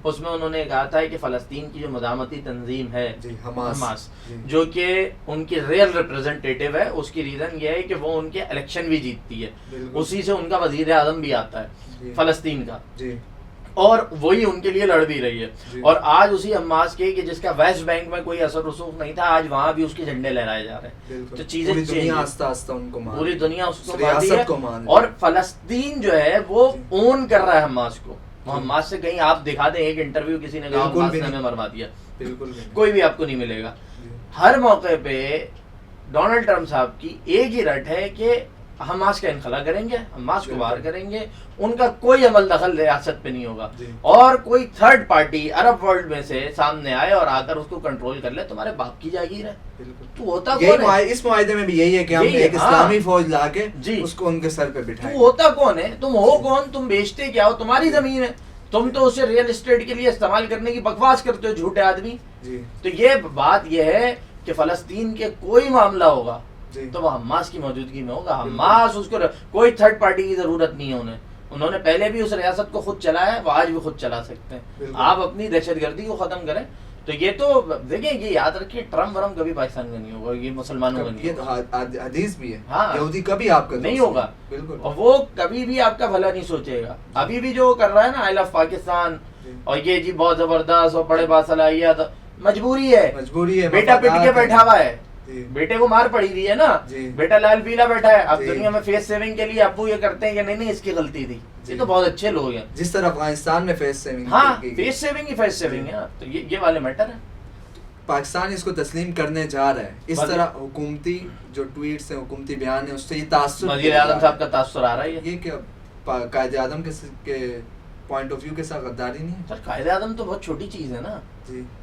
اس میں انہوں نے کہا تھا کہ فلسطین کی جو مزاحمتی تنظیم ہے حماس, جو کہ ان کی ریئل ریپرزنٹیٹیو ہے, اس کی ریزن یہ ہے کہ وہ ان کے الیکشن بھی جیتتی ہے, اسی سے ان کا وزیر اعظم بھی آتا ہے فلسطین کا, اور وہی ان کے لیے لڑ بھی رہی ہے. اور آج اسی حماس کے, کہ جس کا ویسٹ بینک میں کوئی اثر رسوخ نہیں تھا, آج وہاں بھی اس کے جھنڈے لہرائے جا رہے ہیں. تو چیزیں پوری دنیا اس کو مانتی ہے, اور فلسطین جو ہے وہ اون کر رہا ہے حماس کو. حماس سے کہیں آپ دکھا دیں ایک انٹرویو کسی نے کہا حماس نے ہمیں مروا دیا, کوئی بھی آپ کو نہیں ملے گا. ہر موقع پہ ڈونلڈ ٹرمپ صاحب کی ایک ہی رٹ ہے کہ حماس کا انخلا کریں گے, حماس کو باہر کریں گے, ان کا کوئی عمل دخل ریاست پہ نہیں ہوگا, اور کوئی تھرڈ پارٹی عرب ورلڈ میں سے سامنے آئے اور آ کر اس کو کنٹرول کر لے, تمہارے باپ کی جاگیر ہے. تو ہوتا کون ہے اس معاہدے میں بھی یہی ہے کہ ہم ایک اسلامی فوج لا کے اس کو ان کے سر پہ بٹھائیں. تو ہوتا کون ہے, تم ہو کون, تم بیچتے کیا ہو, تمہاری زمین ہے, تم تو اسے ریئل اسٹیٹ کے لیے استعمال کرنے کی بکواس کرتے ہو, جھوٹے آدمی. تو یہ بات یہ ہے کہ فلسطین کے کوئی معاملہ ہوگا تو وہ حماس کی موجودگی میں ہوگا. حماس اس کو کوئی تھرڈ پارٹی کی ضرورت نہیں ہے انہوں نے پہلے بھی اس ریاست کو خود چلایا ہے, وہ آج بھی خود چلا سکتے ہیں. آپ اپنی دہشت گردی کو ختم کریں. تو یہ تو دیکھیں, یہ یاد رکھیے, ٹرمپ ورم کبھی پاکستان کا نہیں ہوگا, یہ مسلمانوں کا نہیں ہوگا, حدیث بھی ہے, ہاں یہودی کبھی آپ کا نہیں ہوگا, اور وہ کبھی بھی آپ کا بھلا نہیں سوچے گا. ابھی بھی جو کر رہا ہے نا آئی لو پاکستان, اور یہ جی بہت زبردست اور بڑے باصلاحیت, مجبوری ہے, بیٹا پٹ کے بیٹھا ہوا ہے, بیٹے کو مار پڑی ہوئی ہے نا, بیٹا لال پیلا بیٹھا ہے. اب دنیا میں فیس سیونگ کے لیے ابو یہ کرتے ہیں کہ نہیں اس کی غلطی تھی, یہ تو بہت اچھے لوگ ہیں, جس طرح افغانستان میں فیس سیونگ, ہاں فیس سیونگ ہی فیس سیونگ ہے. تو یہ والے میٹر ہے. پاکستان اس کو تسلیم کرنے جا رہا ہے. اس طرح حکومتی جو ٹویٹس ہیں, حکومتی بیان ہیں, اس سے یہ تاثر, وزیر اعظم صاحب کا تاثر آ رہا ہے. یہ کہ قائد اعظم کے پوائنٹ آف ویو کے ساتھ غداری نہیں ہے. سر قائد اعظم تو بہت چھوٹی چیز ہے نا.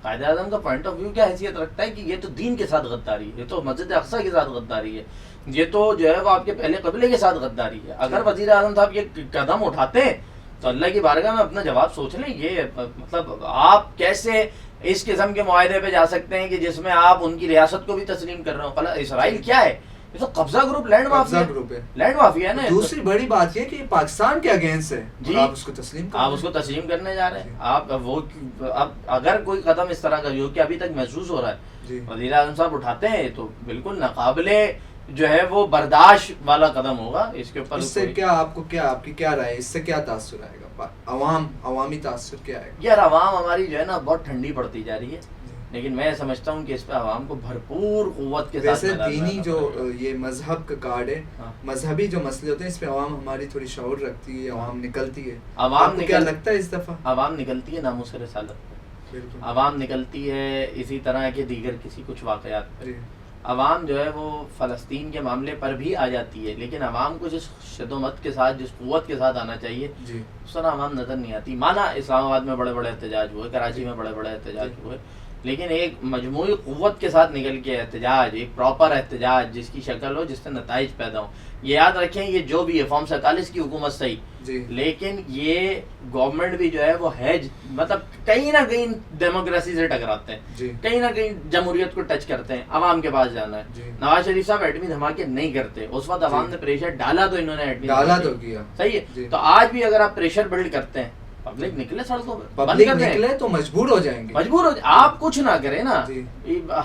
قائد اعظم کا پوائنٹ آف ویو کیا حیثیت رکھتا ہے کہ یہ تو دین کے ساتھ غداری ہے, یہ تو مسجد اقصیٰ کے ساتھ غداری ہے, یہ تو جو ہے وہ آپ کے پہلے قبیلے کے ساتھ غداری ہے. اگر وزیر اعظم صاحب یہ قدم اٹھاتے ہیں تو اللہ کی بارگاہ میں اپنا جواب سوچ لیں. یہ مطلب آپ کیسے اس قسم کے معاہدے پہ جا سکتے ہیں کہ جس میں آپ ان کی ریاست کو بھی تسلیم کر رہے ہو. اسرائیل کیا ہے, یہ تو قبضہ گروپ, لینڈ مافیا ہے, لینڈ مافیا ہے نا. دوسری بڑی بات یہ کہ پاکستان کے اگینسٹ ہے, جی آپ اس کو تسلیم کرنے جا رہے ہیں. آپ وہ اب اگر کوئی قدم اس طرح کا جو کہ ابھی تک محسوس ہو رہا ہے وزیر اعظم صاحب اٹھاتے ہیں تو بالکل ناقابل جو ہے وہ برداشت والا قدم ہوگا. اس کے اوپر اس سے کیا آپ کو آپ کی کیا رائے, اس سے کیا تاثر آئے گا, عوامی تاثر کیا آئے گا؟ یار عوام ہماری جو ہے نا بہت ٹھنڈی پڑتی جا رہی ہے, لیکن میں سمجھتا ہوں کہ اس پہ عوام کو بھرپور قوت کے ساتھ. ویسے دینی جو یہ مذہب کا کارڈ ہے, مذہبی جو مسئلے ہوتے ہیں اس پہ عوام ہماری تھوڑی شعور رکھتی ہے, عوام نکلتی ہے. عوام کیا لگتا ہے اس دفعہ عوام نکلتی ہے ناموس رسالت پہ, عوام نکلتی ہے اسی طرح کے دیگر کسی کچھ واقعات پر. عوام جو ہے وہ فلسطین کے معاملے پر بھی آ جاتی ہے, لیکن عوام کو جس شدت کے ساتھ, جس قوت کے ساتھ آنا چاہیے اس طرح عوام نظر نہیں آتی. مانا اسلام آباد میں بڑے بڑے احتجاج ہوئے, کراچی میں بڑے بڑے احتجاج ہوئے, لیکن ایک مجموعی قوت کے ساتھ نکل کے احتجاج, ایک پراپر احتجاج جس کی شکل ہو, جس سے نتائج پیدا ہوں. یہ یاد رکھیں یہ جو بھی ہے فارم 47 کی حکومت صحیح, لیکن یہ گورنمنٹ بھی جو ہے وہ ہے مطلب کہیں نہ کہیں ڈیموکریسی سے ٹکراتے ہیں, کہیں نہ کہیں جمہوریت کو ٹچ کرتے ہیں. عوام کے پاس جانا ہے. نواز شریف صاحب ایٹمی دھماکے نہیں کرتے, اس وقت عوام نے پریشر ڈالا تو انہوں نے ایٹمی دھماکے کیا, صحیح ہے. تو آج بھی اگر آپ پریشر بلڈ کرتے ہیں, پبلک نکلے سڑکوں پہ, پبلک نکلے تو مجبور ہو جائیں گے, آپ کچھ نہ کریں نا,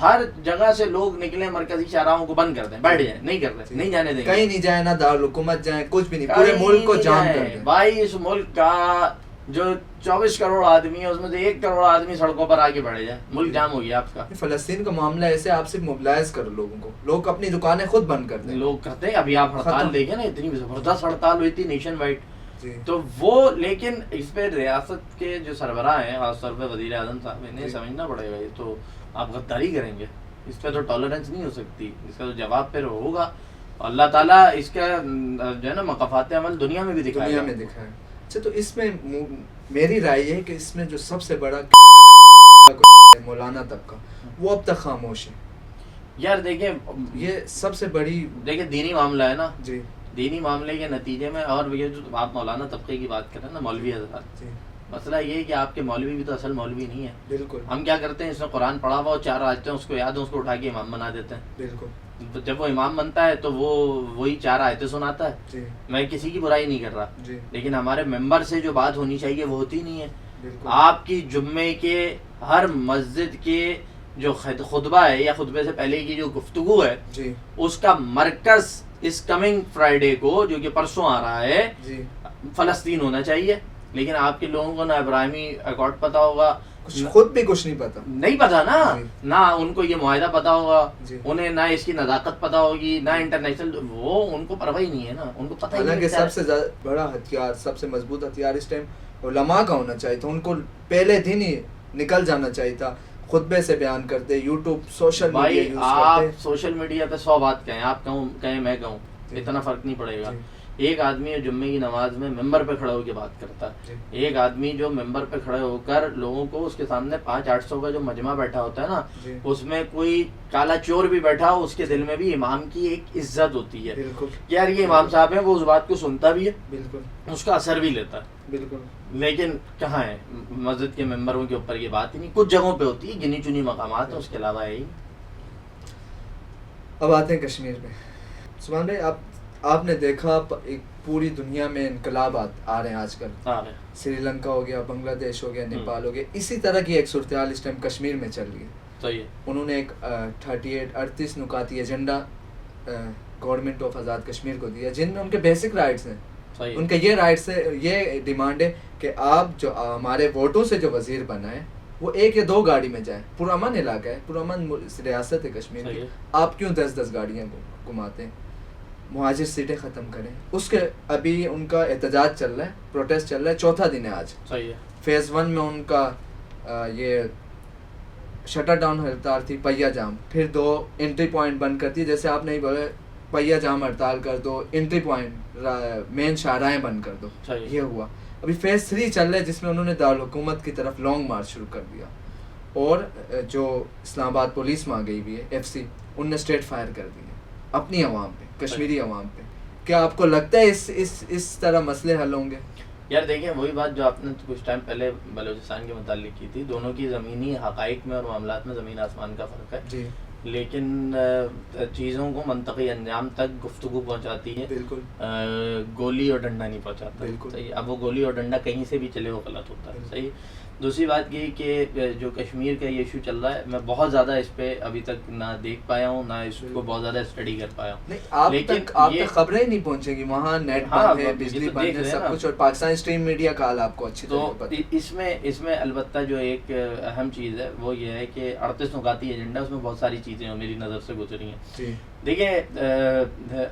ہر جگہ سے لوگ نکلے, مرکزی شاہراہوں کو بند کر دیں, بیٹھ جائیں, نہیں کر رہے, نہیں جانے دیں, کہیں نہیں جائیں, نہ دارالحکومت جائیں, کچھ بھی نہیں, پورے ملک کو جام کر دیں. بھائی اس ملک کا جو 24 کروڑ آدمی ہے اس میں سے 1 کروڑ آدمی سڑکوں پر آگے بڑھے جائے، ملک جام ہو گیا آپ کا. فلسطین کا معاملہ ایسے آپ صرف موبلائز کرو لوگوں کو، لوگ اپنی دکانیں خود بند کر دیں. لوگ کرتے ہیں. ابھی آپ ہڑتال دیکھیں نا، اتنی زبردست ہڑتال ہوئی تھی نیشن وائڈ. جی. تو وہ لیکن اس پہ ریاست کے جو سربراہ ہیں، خاص طور پہ وزیر اعظم صاحب، انہیں سمجھنا پڑے گا. یہ تو آپ غداری کریں گے، اس پہ تو ٹالرنس نہیں ہو سکتی. اس کا تو جواب پھر ہوگا. اللہ تعالیٰ اس کا جو ہے نا مقافات عمل دنیا میں بھی دکھائے. دنیا میں دکھائے. اچھا، تو اس میں میری رائے یہ ہے کہ اس میں جو سب سے بڑا مولانا طبقہ وہ اب تک خاموش ہے. یار دیکھیں، یہ سب سے بڑی دیکھیں دینی معاملہ ہے نا. جی. دینی معاملے کے نتیجے میں، اور یہ جو آپ مولانا طبقے کی بات کریں نا، مولوی حضرات، جی. مسئلہ یہ ہے کہ آپ کے مولوی بھی تو اصل مولوی نہیں ہے. بالکل. ہم کیا کرتے ہیں، اس میں قرآن پڑھا ہوا 4 آیتیں اس کو یاد ہے، اس کو اٹھا کے امام بنا دیتے ہیں. بالکل. جب وہ امام بنتا ہے تو وہ وہی 4 آیتیں سناتا ہے. جی. میں کسی کی برائی نہیں کر رہا. جی. لیکن ہمارے ممبر سے جو بات ہونی چاہیے وہ ہوتی نہیں ہے. بالکل. آپ کی جمعے کے ہر مسجد کے جو خطبہ ہے یا خطبے سے پہلے کی جو گفتگو ہے، جی. اس کا مرکز اس کمنگ فرائیڈے کو، جو کہ پرسوں آ رہا ہے، جی. فلسطین ہونا چاہیے. لیکن آپ کے لوگوں کو نہ ابراہیمی اکارڈ پتا ہوگا، خود بھی کچھ نہیں پتا. نہیں پتا نا. جی. نہ ان کو یہ معاہدہ پتا ہوگا. جی. انہیں نہ اس کی نزاکت پتا ہوگی، نہ انٹرنیشنل، وہ ان کو پرواہ ہی نہیں ہے نا. ان کو پتہ ہی نہیں. حالانکہ سب سے بڑا ہتھیار، سب سے مضبوط ہتھیار اس ٹائم علماء کا ہونا چاہیے تھا. ان کو پہلے دن ہی نکل جانا چاہیے تھا. خطبے سے بیان کرتے، یوٹیوب، سوشل میڈیا یوز کرتے. آپ سوشل میڈیا پہ 100 بات کہیں، آپ کہیں میں کہوں، اتنا فرق نہیں پڑے گا. ایک آدمی جمعے کی نماز میں ممبر پہ کھڑے ہو کے بات کرتا ہے. ایک آدمی جو ممبر پہ کھڑے ہو کر لوگوں کو، اس کے سامنے 500-800 کا جو مجمع بیٹھا ہوتا ہے نا، اس میں کوئی کالا چور بھی بیٹھا ہو، اس کے دل میں بھی امام کی ایک عزت ہوتی ہے. بالکل. یار یہ امام صاحب ہیں، وہ اس بات کو سنتا بھی ہے، بالکل، اس کا اثر بھی لیتا ہے. بالکل. لیکن کہاں ہے مسجد کے ممبروں کے اوپر یہ بات ہی نہیں. کچھ جگہوں پہ ہوتی ہے، گنی چنی مقامات ہیں، اس کے علاوہ ہے ہی. اب آتے ہیں کشمیر میں. سبحان بھائی، آپ نے دیکھا ایک پوری دنیا میں انقلابات آ رہے ہیں آج کل. سری لنکا ہو گیا، بنگلہ دیش ہو گیا، نیپال ہو گیا. اسی طرح کی ایک صورتحال اس ٹائم کشمیر میں چل رہی ہے. صحیح ہے. انہوں نے ایک 38 نکاتی agenda government of Azad Kashmir کو دیا، جن میں ان کے بیسک رائٹس ہیں. ان کا یہ رائٹس ہے، یہ ڈیمانڈ ہے کہ آپ جو ہمارے ووٹوں سے جو وزیر بنا ہے وہ 1 یا 2 گاڑی میں جائیں. پرامن علاقہ ہے، پرامن ریاست ہے کشمیر کی. آپ کیوں 10 گاڑیاں گھماتے ہیں؟ مہاجر سیٹیں ختم کریں. اس کے ابھی ان کا احتجاج چل رہا ہے، پروٹیسٹ چل رہا ہے، 4تھا دن ہے آج. صحیح ہے. فیز 1 میں ان کا یہ شٹر ڈاؤن ہڑتال تھی، پہیا جام. پھر 2 انٹری پوائنٹ بند کرتی ہے، جیسے آپ نہیں بولے پہیا جام ہڑتال کر دو، انٹری پوائنٹ مین شاہراہیں بند کر دو. یہ ہوا. ابھی فیز 3 چل رہا ہے، جس میں انہوں نے دارالحکومت کی طرف لانگ مارچ شروع کر دیا. اور جو اسلام آباد پولیس میں آ گئی بھی ہے، FC، ان نے اسٹریٹ فائر کر دی ہے اپنی عوام پہ، کشمیری عوام پہ. کیا آپ کو لگتا ہے اس طرح مسئلے حل ہوں گے؟ یار دیکھیں، وہی بات جو آپ نے کچھ ٹائم پہلے بلوچستان کے متعلق کی تھی. دونوں کی زمینی حقائق میں اور معاملات میں زمین آسمان کا فرق ہے. جی. لیکن چیزوں کو منطقی انجام تک گفتگو پہنچاتی ہے. بالکل. گولی اور ڈنڈا نہیں پہنچاتا. بالکل. صحیح. اب وہ گولی اور ڈنڈا کہیں سے بھی چلے وہ غلط ہوتا ہے. صحیح. دوسری بات یہ کہ جو کشمیر کا یہ ایشو چل رہا ہے، میں بہت زیادہ اس پہ ابھی تک نہ دیکھ پایا ہوں، نہ اس کو بہت زیادہ اسٹڈی کر پایا ہوں. لیکن آپ تک خبریں نہیں پہنچیں گی. وہاں نیٹ بند ہے، بجلی بند ہے، سب کچھ. اور پاکستان اسٹریم میڈیا کا حال آپ کو اچھی طرح پتہ ہے. اس میں البتہ جو ایک اہم چیز ہے وہ یہ ہے کہ 38 نکاتی ایجنڈا، اس میں بہت ساری چیزیں میری نظر سے گزری ہیں. دیکھیے،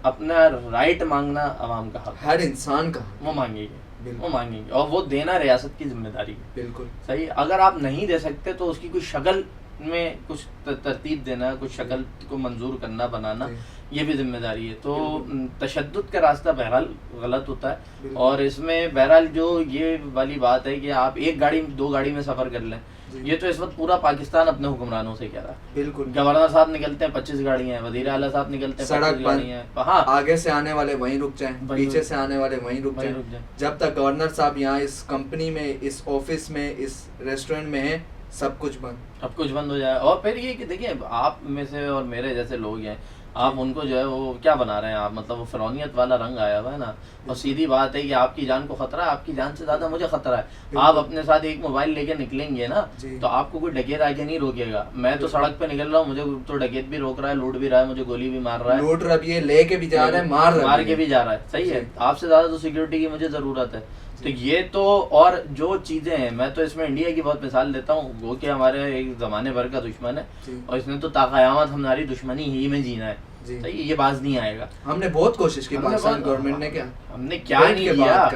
اپنا رائٹ مانگنا عوام کا حق، ہر انسان کا، وہ مانگے گی، وہ مانگیں گے، اور وہ دینا ریاست کی ذمہ داری ہے. بالکل صحیح. اگر آپ نہیں دے سکتے تو اس کی کوئی شکل میں کچھ ترتیب دینا، کچھ شکل کو منظور کرنا، بنانا، یہ بھی ذمہ داری ہے. تو تشدد کا راستہ بہرحال غلط ہوتا ہے. اور اس میں بہرحال جو یہ والی بات ہے کہ آپ 1 گاڑی 2 گاڑی میں سفر کر لیں، یہ تو اس وقت پورا پاکستان اپنے حکمرانوں سے کہہ رہا ہے. بالکل. گورنر صاحب نکلتے ہیں 25 گاڑیاں ہیں، وزیر اعلیٰ صاحب نکلتے ہیں 25 گاڑیاں ہیں. ہاں، آگے سے آنے والے وہیں رک جائیں، پیچھے سے آنے والے وہیں رک جائیں. جب تک گورنر صاحب یہاں اس کمپنی میں، اس آفس میں، اس ریسٹورینٹ میں ہیں، سب کچھ بند ہو جائے. اور پھر یہ کہ دیکھیں، آپ میں سے اور میرے جیسے لوگ ہیں، آپ ان کو جو ہے وہ کیا بنا رہے ہیں، آپ مطلب وہ فرعونیت والا رنگ آیا ہوا ہے نا. اور سیدھی بات ہے کہ آپ کی جان کو خطرہ ہے، آپ کی جان سے زیادہ مجھے خطرہ ہے. آپ اپنے ساتھ ایک موبائل لے کے نکلیں گے نا، تو آپ کو کوئی ڈکیت آگے نہیں روکے گا. میں تو سڑک پہ نکل رہا ہوں، مجھے تو ڈکیت بھی روک رہا ہے، لوٹ بھی رہا ہے، مجھے گولی بھی مار رہا ہے، لوٹ رہا بھی ہے، لے کے بھی جا رہا ہے، مار کے بھی جا رہا ہے. صحیح ہے. آپ سے زیادہ تو سیکورٹی کی مجھے ضرورت ہے. تو یہ تو اور جو چیزیں ہیں، میں تو اس میں انڈیا کی بہت مثال دیتا ہوں، وہ کہ ہمارے ایک زمانے بھر کا دشمن ہے اور اس نے تو تا قیامت ہماری دشمنی ہی میں جینا ہے. صحیح، یہ باز نہیں آئے گا. ہم نے بہت کوشش کی، پاکستان گورنمنٹ نے کیا، ہم نے کیا نہیں کیا،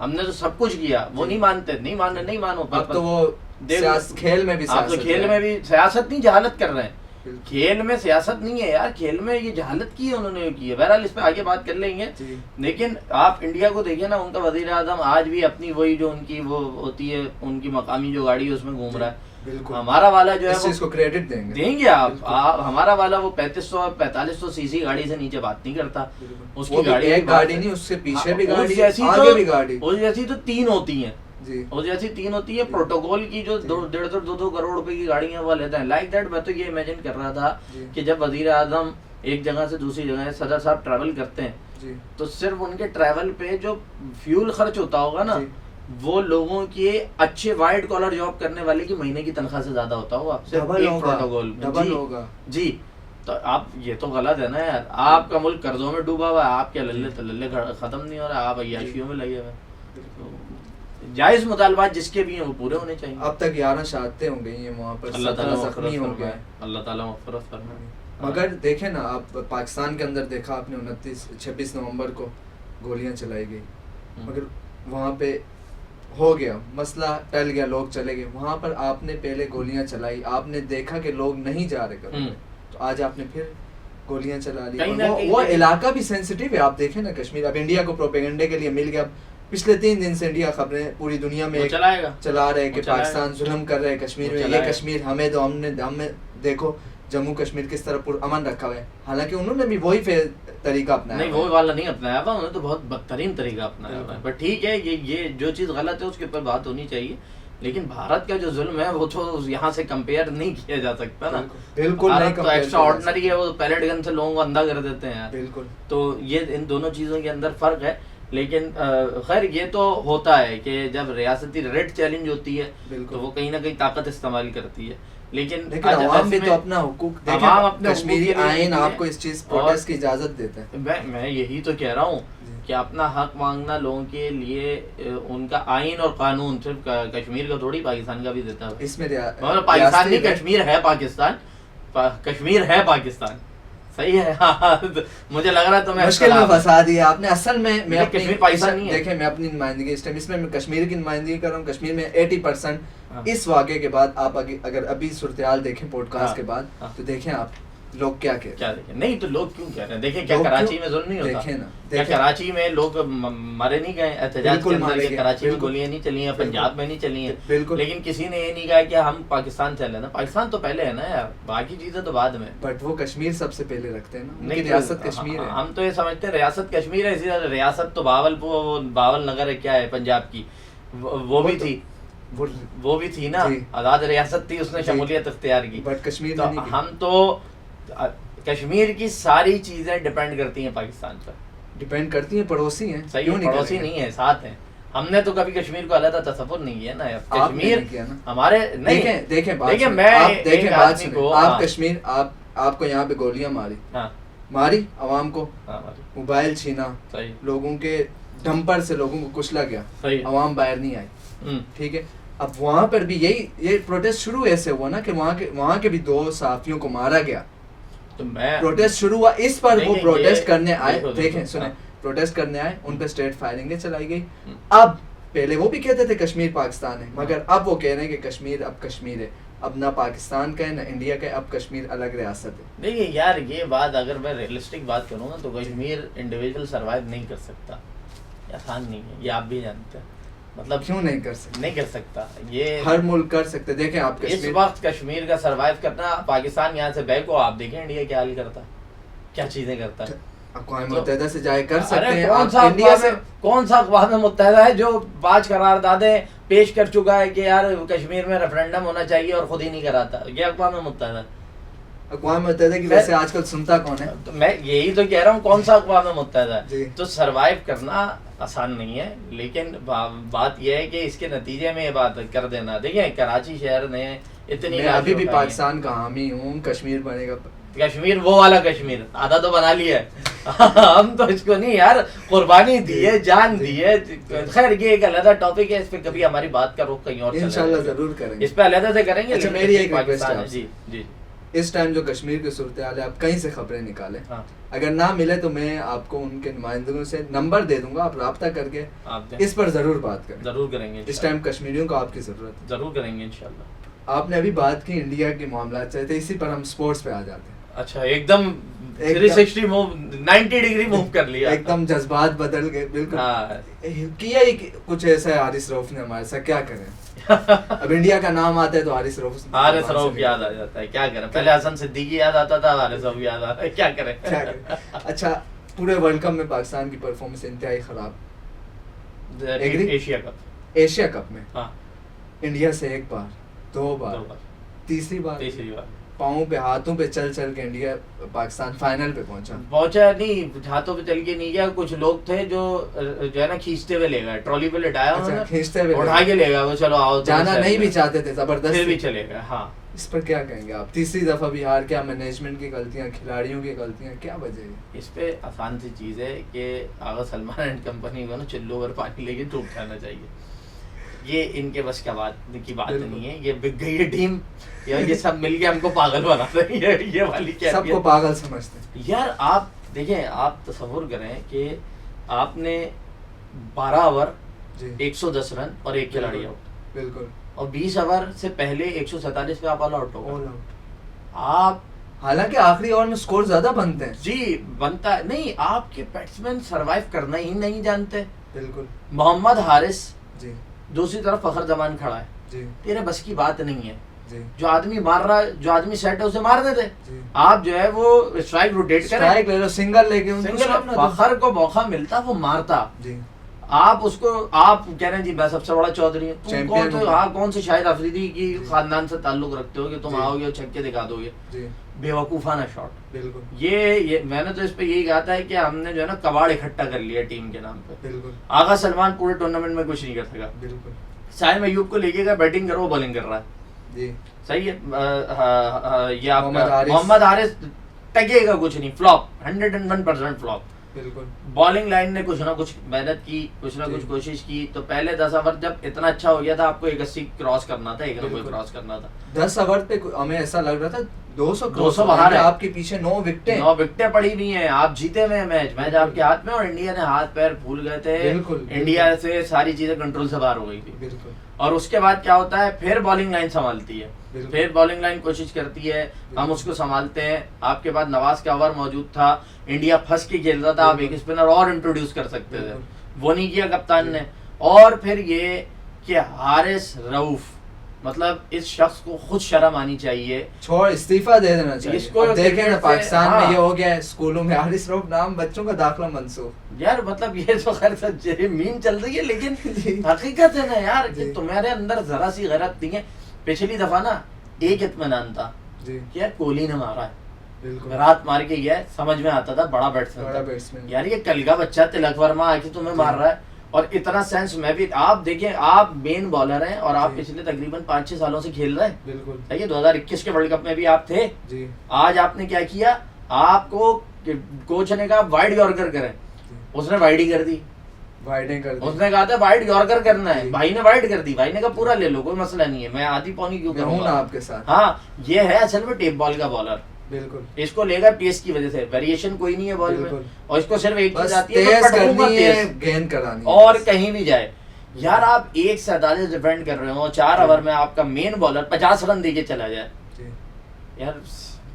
ہم نے تو سب کچھ کیا. وہ نہیں مانتے، نہیں مانو. اب تو وہ کھیل میں بھی آپ تو کھیل میں بھی سیاست نہیں، جہالت کر رہے ہیں. کھیل میں سیاست نہیں ہے یار، کھیل میں یہ جہالت کی ہے انہوں نے کی ہے. بہرحال اس پہ آگے بات کر لیں گے. لیکن آپ انڈیا کو دیکھیے نا، ان کا وزیر اعظم آج بھی اپنی وہی جو ان کی وہ ہوتی ہے، ان کی مقامی جو گاڑی ہے اس میں گھوم رہا ہے. ہمارا والا جو ہے اس کو کریڈٹ دیں گے آپ. ہمارا والا وہ 3500 سی سی گاڑی سے نیچے بات نہیں کرتا. اس کی گاڑی ایک گاڑی نہیں، اس سے پیچھے بھی گاڑی، آگے بھی گاڑی، اس جیسی تو 3 ہوتی ہیں. اور جیسی 3 ہوتی ہے پروٹوکول کی، جو 1.5-2 کروڑ روپے کی گاڑیاں وہ لیتے ہیں. لائک دیٹ میں تو یہ امیجن کر رہا تھا کہ جب وزیر اعظم ایک جگہ سے دوسری جگہ صدر صاحب ٹریول کرتے ہیں تو صرف ان کے ٹریول پہ جو فیول خرچ ہوتا ہوگا نا، وہ لوگوں کے اچھے وائٹ کالر جاب کرنے والے کی مہینے کی تنخواہ سے زیادہ ہوتا ہوگا صرف ایک پروٹوکول میں. جی تو آپ یہ تو غلط ہے نا یار. آپ کا ملک قرضوں میں ڈوبا ہوا ہے، آپ کے للے ختم نہیں ہو رہا، آپ عیاشیوں میں لگے ہوئے. جائز مطالبات جس کے بھی ہیں وہ پورے ہونے چاہیے. اب تک 11 شہادتیں ہو گئی ہیں وہاں پر، اللہ تعالیٰ زخمی ہو گئے. اللہ تعالیٰ مغفرت فرمائے. مگر دیکھیں نا آپ، پاکستان کے اندر دیکھا آپ نے 26 نومبر کو گولیاں چلائی گئی، مگر وہاں پہ ہو گیا مسئلہ، ٹل گیا، لوگ چلے گئے. وہاں پر آپ نے پہلے گولیاں چلائی، آپ نے دیکھا کہ لوگ نہیں جا رہے کرنے، تو آج آپ نے پھر گولیاں چلا لی. وہ علاقہ بھی سینسٹیو ہے. آپ دیکھیں نا کشمیر، اب انڈیا کو پروپیگنڈے کے لیے مل گیا. پچھلے 3 دن سے انڈیا خبریں پوری دنیا میں چلا رہے کہ پاکستان ظلم کر رہے کشمیر میں، یہ کشمیر ہمیں دو، ہم دیکھو جموں کشمیر کس طرح پر امن رکھا ہوا ہے. حالانکہ انہوں نے بھی وہی طریقہ اپنایا. نہیں، وہ والا نہیں اپنایا ہوا، انہوں نے تو بہت بدترین طریقہ اپنایا ہوا ہے. بٹ ٹھیک ہے، یہ جو چیز غلط ہے اس کے اوپر بات ہونی چاہیے. لیکن بھارت کا جو ظلم ہے وہ تو یہاں سے کمپیئر نہیں کیا جا سکتا نا. بالکل نہیں، تو ایکسٹرا آرڈنری ہے، وہ پیلیٹ گن سے لوگوں کو اندھا کر دیتے ہیں. بالکل. تو یہ ان دونوں چیزوں کے اندر فرق ہے. لیکن خیر یہ تو ہوتا ہے کہ جب ریاستی ریٹ چیلنج ہوتی ہے تو وہ کہیں نہ کہیں طاقت استعمال کرتی ہے. لیکن عوام بھی تو اپنا حقوق دیکھیں، کشمیری آئین آپ کو اس چیز پروٹیسٹ کی اجازت دیتا ہے. میں یہی تو کہہ رہا ہوں کہ اپنا حق مانگنا لوگوں کے لیے ان کا آئین اور قانون صرف کشمیر کا تھوڑی، پاکستان کا بھی دیتا ہے. اس میں پاکستان نہیں، کشمیر ہے پاکستان، کشمیر ہے پاکستان. صحیح ہے. مجھے لگ رہا ہے تمہیں مشکل میں پھنسا دیا آپ نے. اصل میں کشمیر پاکستان نہیں ہے. دیکھیں میں اپنی نمائندگی اس ٹائم اس میں کشمیر کی نمائندگی کر رہا ہوں. کشمیر میں 80% اس واقعے کے بعد آپ اگر ابھی صورتحال دیکھیں پوڈ کاسٹ کے بعد تو دیکھیں آپ لوگ کیا کہتے ہیں. نہیں تو لوگ کیوں کہہ رہے ہیں؟ دیکھیں کیا کراچی میں ظلم نہیں ہوتا؟ دیکھیں نا، کیا کراچی میں لوگ مرے نہیں گئے احتجاج کے اندر کہ کراچی میں گولیاں نہیں چلی ہیں، پنجاب میں نہیں چلی ہیں، لیکن کسی نے یہ نہیں کہا کہ ہم پاکستان چلے نا. پاکستان تو پہلے ہے نا یار، باقی چیزیں تو بعد میں. بٹ وہ کشمیر سب سے پہلے رکھتے ہیں نا، نہیں ریاست کشمیر ہے. ہم تو یہ سمجھتے ہیں ریاست کشمیر ہے، اسی طرح ریاست تو باول نگر ہے، کیا ہے پنجاب کی، وہ بھی تھی، وہ بھی تھی نا، آزاد ریاست تھی، اس نے شمولیت اختیار کی. بٹ کشمیر ہم تو کشمیر کی ساری چیزیں ڈیپینڈ کرتی ہیں پاکستان پر، ڈیپینڈ کرتی ہیں، پڑوسی ہیں. صحیح، پڑوسی نہیں ہے، ساتھ ہیں. ہم نے تو کبھی کشمیر کو علیحدہ تصور نہیں کیا نا. کشمیر ہمارے نہیں. دیکھیں بات سنیں، آپ کشمیر، آپ کو یہاں پہ گولیاں ماری، عوام کو موبائل چھینا، لوگوں کے ڈمپر سے لوگوں کو کچلا گیا، عوام باہر نہیں آئی. ٹھیک ہے، اب وہاں پر بھی یہ پروٹیسٹ شروع ایسے ہوا نا کہ وہاں کے بھی 2 صحافیوں کو مارا گیا. پروٹیسٹ شروع ہوا اس پر، وہ پروٹیسٹ کرنے آئے. دیکھیں سنیں، پروٹیسٹ کرنے آئے، ان پہ اسٹریٹ فائرنگیں چلائی گئی. اب پہلے وہ بھی کہتے تھے کشمیر پاکستان ہے، مگر اب وہ کہہ رہے ہیں کہ کشمیر اب کشمیر ہے، اب نہ پاکستان کا ہے نہ انڈیا کا ہے، اب کشمیر الگ ریاست ہے. دیکھیے یار، یہ بات اگر میں ریئلسٹک بات کروں گا تو کشمیر انڈیویجول سروائیو نہیں کر سکتا. آسان نہیں ہے، یہ آپ بھی جانتے ہیں. مطلب کیوں نہیں کر سکتا؟ نہیں کر سکتا، یہ ہر ملک کر سکتے. دیکھیں آپ اس وقت کشمیر کا سروائیو کرنا، پاکستان یہاں سے بیک ہو، آپ دیکھیں انڈیا کیا حل کرتا، کیا چیزیں کرتا ہے. اقوام متحدہ سے جائے کر سکتے ہیں. کون سا اقوام متحدہ ہے جو 5 قراردادیں پیش کر چکا ہے کہ یار کشمیر میں ریفرینڈم ہونا چاہیے اور خود ہی نہیں کراتا؟ یہ اقوام متحدہ. اقوام متحدہ کی ویسے آج کل سنتا کون ہے؟ میں یہی تو کہہ رہا ہوں، کون سا اقوام متحدہ ہے؟ تو سروائیو کرنا آسان نہیں ہے، لیکن بات یہ ہے کہ اس کے نتیجے میں یہ بات کر دینا. دیکھیں کراچی شہر نے اتنی، میں ابھی بھی پاکستان کا حامی ہوں، کشمیر بنے گا. کشمیر وہ والا کشمیر آدھا تو بنا لیا ہے، ہم تو اس کو نہیں یار قربانی دی ہے, جان دی ہے. خیر یہ ایک علیحدہ ٹاپک ہے, اس پہ کبھی ہماری بات کا رخ کہیں اور انشاءاللہ ضرور کریں گے, اس پہ علیحدہ سے کریں گے. اچھا میری ایک ریکویسٹ ہے جی جی, اس ٹائم جو کشمیر کی صورتحال ہے آپ کہیں سے خبریں نکالیں, اگر نہ ملے تو میں آپ کو ان کے نمائندوں سے نمبر دے دوں گا, آپ رابطہ کر کے اس پر ضرور بات کریں. ضرور کریں گے, اس ٹائم کشمیریوں کو آپ کی ضرورت ہے. ضرور کریں گے انشاءاللہ. آپ نے ابھی بات کی انڈیا کے معاملات چلتے, اسی پر ہم سپورٹس پہ آ جاتے ہیں. اچھا ایک دم 360 موو 90 ڈگری موو کر لیا, ایک دم جذبات بدل گئے بالکل. کیا ہی کچھ ایسا ہے حارث رؤف نے ہمارے ساتھ, کیا کریں. اب انڈیا کا نام آتا ہے تو حارث رؤف یاد آ جاتا ہے, کیا کریں. پہلے حسن صدیقی یاد آتا تھا, حارث رؤف یاد آتا ہے, کیا کریں. اچھا پورے ورلڈ کپ میں پاکستان کی پرفارمنس انتہائی خراب. ایشیا کپ میں انڈیا سے ایک بار, دو بار, تیسری بار پاؤں پہ ہاتھوں پہ چل چل کے انڈیا پاکستان فائنل پہ پہنچا نہیں. ہاتھوں پہ چل کے نہیں گیا, کچھ لوگ تھے جو ہے نا کھینچتے ہوئے لے گئے, ٹرالی پہ لٹایا, کھینچتے ہوئے اٹھا کے لے گیا, وہ چلو آؤ. جانا نہیں بھی چاہتے تھے, زبردست پھر بھی چلے گئے. ہاں اس پر کیا کہیں گے آپ؟ تیسری دفعہ بھی ہار, کیا مینجمنٹ کی غلطیاں, کھلاڑیوں کی غلطیاں, کیا وجہ ہے؟ اس پہ آسان سی چیز ہے کہ آغا سلمان اینڈ کمپنی کو نا چلو اور پانی لے کے ڈوب جانا چاہیے. یہ ان کے بس کی بات نہیں ہے, یہ بک گئی ہے ٹیم, یہ سب مل کے ہم کو پاگل بناتے ہیں. یہ والی کیا سب کو پاگل سمجھتے ہیں یار. آپ دیکھیں, آپ تصور کریں کہ آپ نے 12 اوور 110 رن اور ایک کھلاڑی آؤٹ, بالکل, اور 20 اوور سے پہلے 147 پہ آپ آل آؤٹ ہو. آپ حالانکہ آخری اوور میں سکور زیادہ بنتے ہیں. جی بنتا ہے نہیں, آپ کے بیٹسمین سروائیو کرنا ہی نہیں جانتے. بالکل. محمد حارث جی, دوسری طرف فخر زمان کھڑا ہے, جی, تیرے بس کی بات نہیں ہے. جی, جو آدمی مار رہا ہے, جو آدمی سیٹ ہے اسے مار دیتے. جی, آپ جو ہے وہ اسٹرائک روٹیٹ کریں, اسٹرائک لے لو, سنگل لے کے فخر کو موقع ملتا وہ مارتا. جی, آپ اس کو آپ کہہ رہے ہیں جی میں سب سے بڑا چودھری ہوں, کون سے شاہد افریدی کی خاندان سے تعلق رکھتے ہو کہ تم آؤ گے اور چھکے دکھا دو گے. بے وقوفانہ شاٹ. بالکل. یہ میں نے تو اس پہ یہی کہا تھا کہ ہم نے جو ہے نا کباڑ اکٹھا کر لیا ٹیم کے نام پہ. بالکل. آغا سلمان پورے ٹورنامنٹ میں کچھ نہیں کر سکا. بالکل. سائم ایوب کو لے کے گا, بیٹنگ کرو, وہ بالنگ کر رہا ہے. جی صحیح ہے. یہ آپ کا محمد حارث ٹکے گا کچھ نہیں, فلاپ, 101% فلاپ. بالکل. بالنگ لائن نے کچھ نہ کچھ محنت کی, کچھ نہ کچھ کوشش کی. تو پہلے 10 اوور جب اتنا اچھا ہو گیا تھا, آپ کو 81 کراس کرنا تھا, 91 کراس کرنا تھا. 10 اوور پہ ہمیں ایسا لگ رہا تھا 200 باہر ہے, آپ کے پیچھے 9 وکٹیں پڑی ہوئی ہیں, آپ جیتے ہوئے میچ آپ کے ہاتھ میں, اور انڈیا نے ہاتھ پیر پھول گئے تھے. انڈیا سے ساری چیزیں کنٹرول سے باہر ہو گئی تھی. بالکل. اور اس کے بعد کیا ہوتا ہے, پھر بالنگ لائن سنبھالتی ہے, پھر بالنگ لائن کوشش کرتی ہے, ہم اس کو سنبھالتے ہیں. آپ کے بعد نواز کا اوور موجود تھا, انڈیا پھنس کے کھیلتا تھا, آپ ایک اسپنر اور انٹروڈیوس کر سکتے تھے, وہ نہیں کیا کپتان نے. اور پھر یہ کہ حارث رؤف, مطلب اس شخص کو خود شرم آنی چاہیے, چھوڑ استعفیٰ دے دینا چاہیے. اس کو دیکھیں نا پاکستان میں یہ ہو گیا ہے, اسکولوں میں حارث رؤف نام بچوں کا داخلہ منسوخ. یار مطلب یہ تو خیر سچ میم چل رہی ہے, لیکن حقیقت ہے نا یار کہ تمہارے اندر ذرا سی غیرت نہیں ہے. پچھلی دفعہ نا ایک اطمینان تھا کہ یار کوہلی نے مارا ہے, رات مار کے گیا, سمجھ میں آتا تھا بڑا بیٹسمین, یار یہ کل کا بچہ تلک ورما آ کے تمہیں مار رہا ہے. اور اتنا سینس میں بھی, آپ دیکھیں آپ مین بالر ہیں اور آپ پچھلے تقریباً 5-6 سالوں سے کھیل رہے ہیں. بالکل صحیح ہے. 2021 کے ورلڈ کپ میں بھی آپ تھے. آج آپ نے کیا کیا, آپ کو کوچ نے کہا وائڈ یارکر کریں, اس نے وائڈ ہی کر دی. اس نے کہا تھا وائڈ یارکر کرنا ہے, بھائی نے وائڈ کر دی. بھائی نے کہا پورا لے لو, کوئی مسئلہ نہیں ہے, میں آدھی پونی کیوں کروں گا آپ کے ساتھ. ہاں یہ ہے اصل میں ٹیپ بال کا بالر. بالکل. اس کو لے گا پیس کی وجہ سے, ویریشن کوئی نہیں ہے بال میں, اور اس کو صرف ایک چیز آتی ہے, گیند کرانی, اور کہیں بھی جائے. یار آپ 147 ڈیفینڈ کر رہے ہو, 4 اوور میں آپ کا مین بالر 50 رن دے کے چلا جائے, یار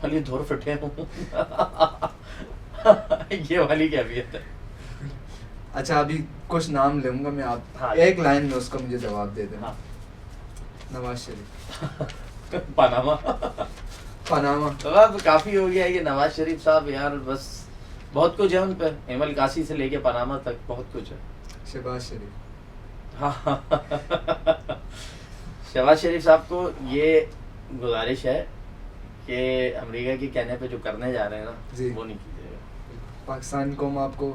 بھلی دھور پھٹے ہوں. یہ والی کیفیت ہے. اچھا ابھی کچھ نام لوں گا میں, آپ ایک لائن میں اس کو مجھے جواب دے دینا. نواز شریف, پاناما. کافی ہو گیا ہے یہ نواز شریف صاحب, یار بس بہت کچھ ہے ان پہ, ایمل کاسی سے لے کے پاناما تک بہت کچھ ہے. شہباز شریف, شہباز شریف صاحب کو یہ گزارش ہے کہ امریکہ کے کہنے پہ جو کرنے جا رہے ہیں نا, وہ نہیں کیجیے گا. پاکستان کو ہم آپ کو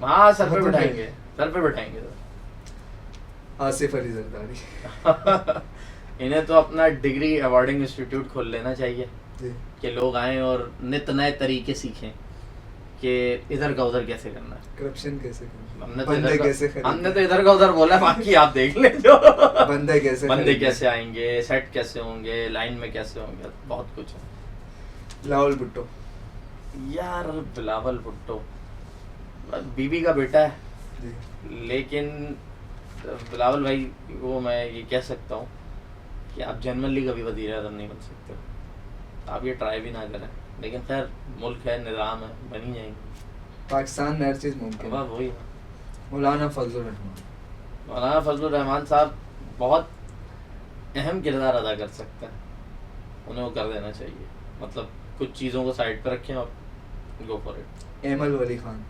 ہاں سر پہ بٹھائیں گے, سر پہ بٹھائیں گے. آصف علی زرداری, انہیں تو اپنا ڈگری ایوارڈنگ انسٹیٹیوٹ کھول لینا چاہیے کہ لوگ آئیں اور نت نئے طریقے سیکھیں. کہ ادھر کا ادھر کیسے کرنا ہے, کرپشن کیسے کرنا ہم ہے, نے بندے کیسے تو ادھر کا ادھر بولا, باقی آپ دیکھ لیں جو بندے کیسے آئیں گے, سیٹ کیسے ہوں گے, لائن میں کیسے ہوں گے, بہت کچھ ہے. بلاول بھٹو, یار بلاول بھٹو بیوی کا بیٹا ہے, جی لیکن بلاول بھائی وہ میں یہ کہہ سکتا ہوں کہ آپ جنرلی کبھی وزیر اعظم نہیں بن سکتے, آپ یہ ٹرائی بھی نہ کریں, لیکن خیر ملک ہے, نظام ہے, بنی جائیں گے. پاکستان میں ہر چیز ممکن ہے. وہی مولانا فضل الرحمان, مولانا فضل الرحمان صاحب بہت اہم کردار ادا کر سکتے ہیں, انہیں وہ کر دینا چاہیے. مطلب کچھ چیزوں کو سائڈ پہ رکھیں اور گو فار اٹ. ایمل ولی خان,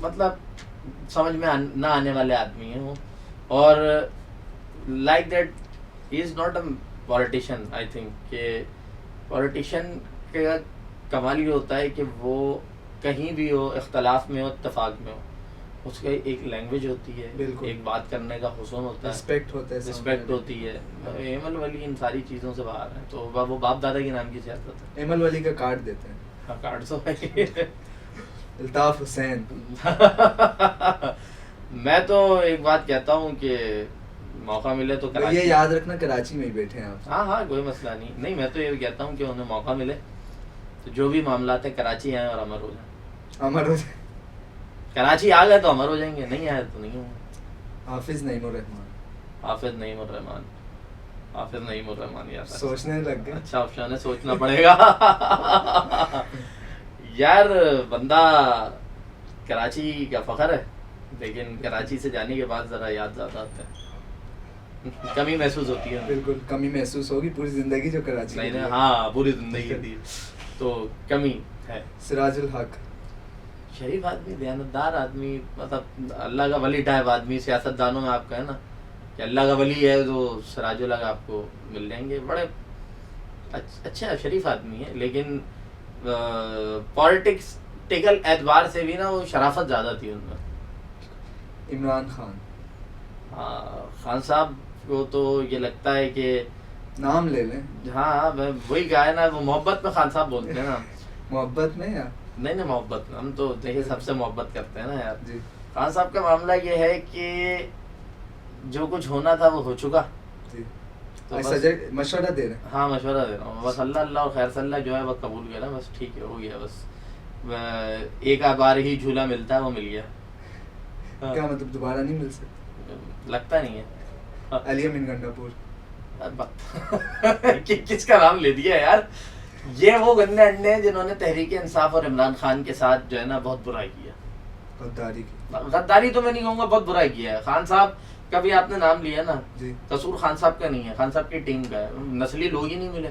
مطلب سمجھ میں نہ آنے والے آدمی ہیں وہ, اور like that he is not a politician. I think کہ پولیٹیشین کا کمال یہ ہوتا ہے کہ وہ کہیں بھی ہو, اختلاف میں ہو, اتفاق میں ہو, اس کا ایک لینگویج ہوتی ہے, ایک بات کرنے کا حسن ہوتا ہے, رسپیکٹ ہوتی ہے. ایمل ولی ان ساری چیزوں سے باہر ہے, تو وہ باپ دادا کے نام کی سیاست ہے. ایمل ولی کا کارڈ دیتے ہیں. ہاں کارڈ تو ہے. الطاف حسین, میں تو ایک بات کہتا ہوں کہ موقع ملے تو یہ یاد رکھنا کراچی میں ہی بیٹھے ہیں آپ. ہاں کوئی مسئلہ نہیں, میں تو یہ کہتا ہوں کہ انہیں موقع ملے تو جو بھی معاملات ہیں کراچی آئیں اور امر ہو جائیں. امر ہو جائیں, کراچی آ گئے تو امر ہو جائیں گے, نہیں آئے تو نہیں ہوں گے. حافظ نعیم الرحمان, حافظ نعیم الرحمان, حافظ نعیم الرحمان یار سوچنے لگ گئے. اچھا آپشن ہے, سوچنا پڑے گا. یار بندہ کراچی کا فخر ہے, لیکن کراچی سے جانے کے بعد ذرا یاد زیادہ آتا ہے, کمی محسوس ہوتی ہے. بالکل کمی محسوس ہوگی پوری زندگی جو کراچی. نہیں ہاں پوری زندگی تھی تو کمی ہے. سراج الحق, شریف آدمی, دیانتدار آدمی, مطلب اللہ کا ولی ٹائپ آدمی. سیاست دانوں میں آپ کا ہے نا کہ اللہ کا ولی ہے تو سراج الحق آپ کو مل جائیں گے. بڑے اچھا شریف آدمی ہے, لیکن پولیٹکل اعتبار سے بھی نا وہ شرافت زیادہ تھی ان میں. عمران خان, ہاں خان صاحب کو تو یہ لگتا ہے کہ نام لے لیں. ہاں وہی کہا ہے نا, وہ محبت میں خان صاحب بولتے ہیں نا. محبت میں یا نہیں محبت میں, ہم تو دیکھیں سب سے محبت کرتے ہیں نا یار. جی خان صاحب کا معاملہ یہ ہے کہ جو کچھ ہونا تھا وہ ہو چکا. جی مشورہ دے رہے ہیں. ہاں مشورہ دے رہا ہوں بس. اللہ اور خیر صلی اللہ جو ہے وہ قبول کرا, بس ٹھیک ہے, ہو گیا بس. ایک بار ہی جھولا ملتا ہے, وہ مل گیا. کیا مطلب دوبارہ نہیں مل سکتا؟ لگتا نہیں ہے. علی امین گنڈا پور, کس کا نام لے دیا یار. یہ وہ گندے انڈے ہیں جنہوں نے تحریک انصاف اور عمران خان کے ساتھ جو ہے نا بہت برائی کیا. غداری تو میں نہیں کہوں گا, بہت برائی کیا ہے. خان صاحب کا بھی آپ نے نام لیا نا, قصور خان صاحب کا نہیں ہے, خان صاحب کی ٹیم کا ہے. نسلی لوگ ہی نہیں ملے.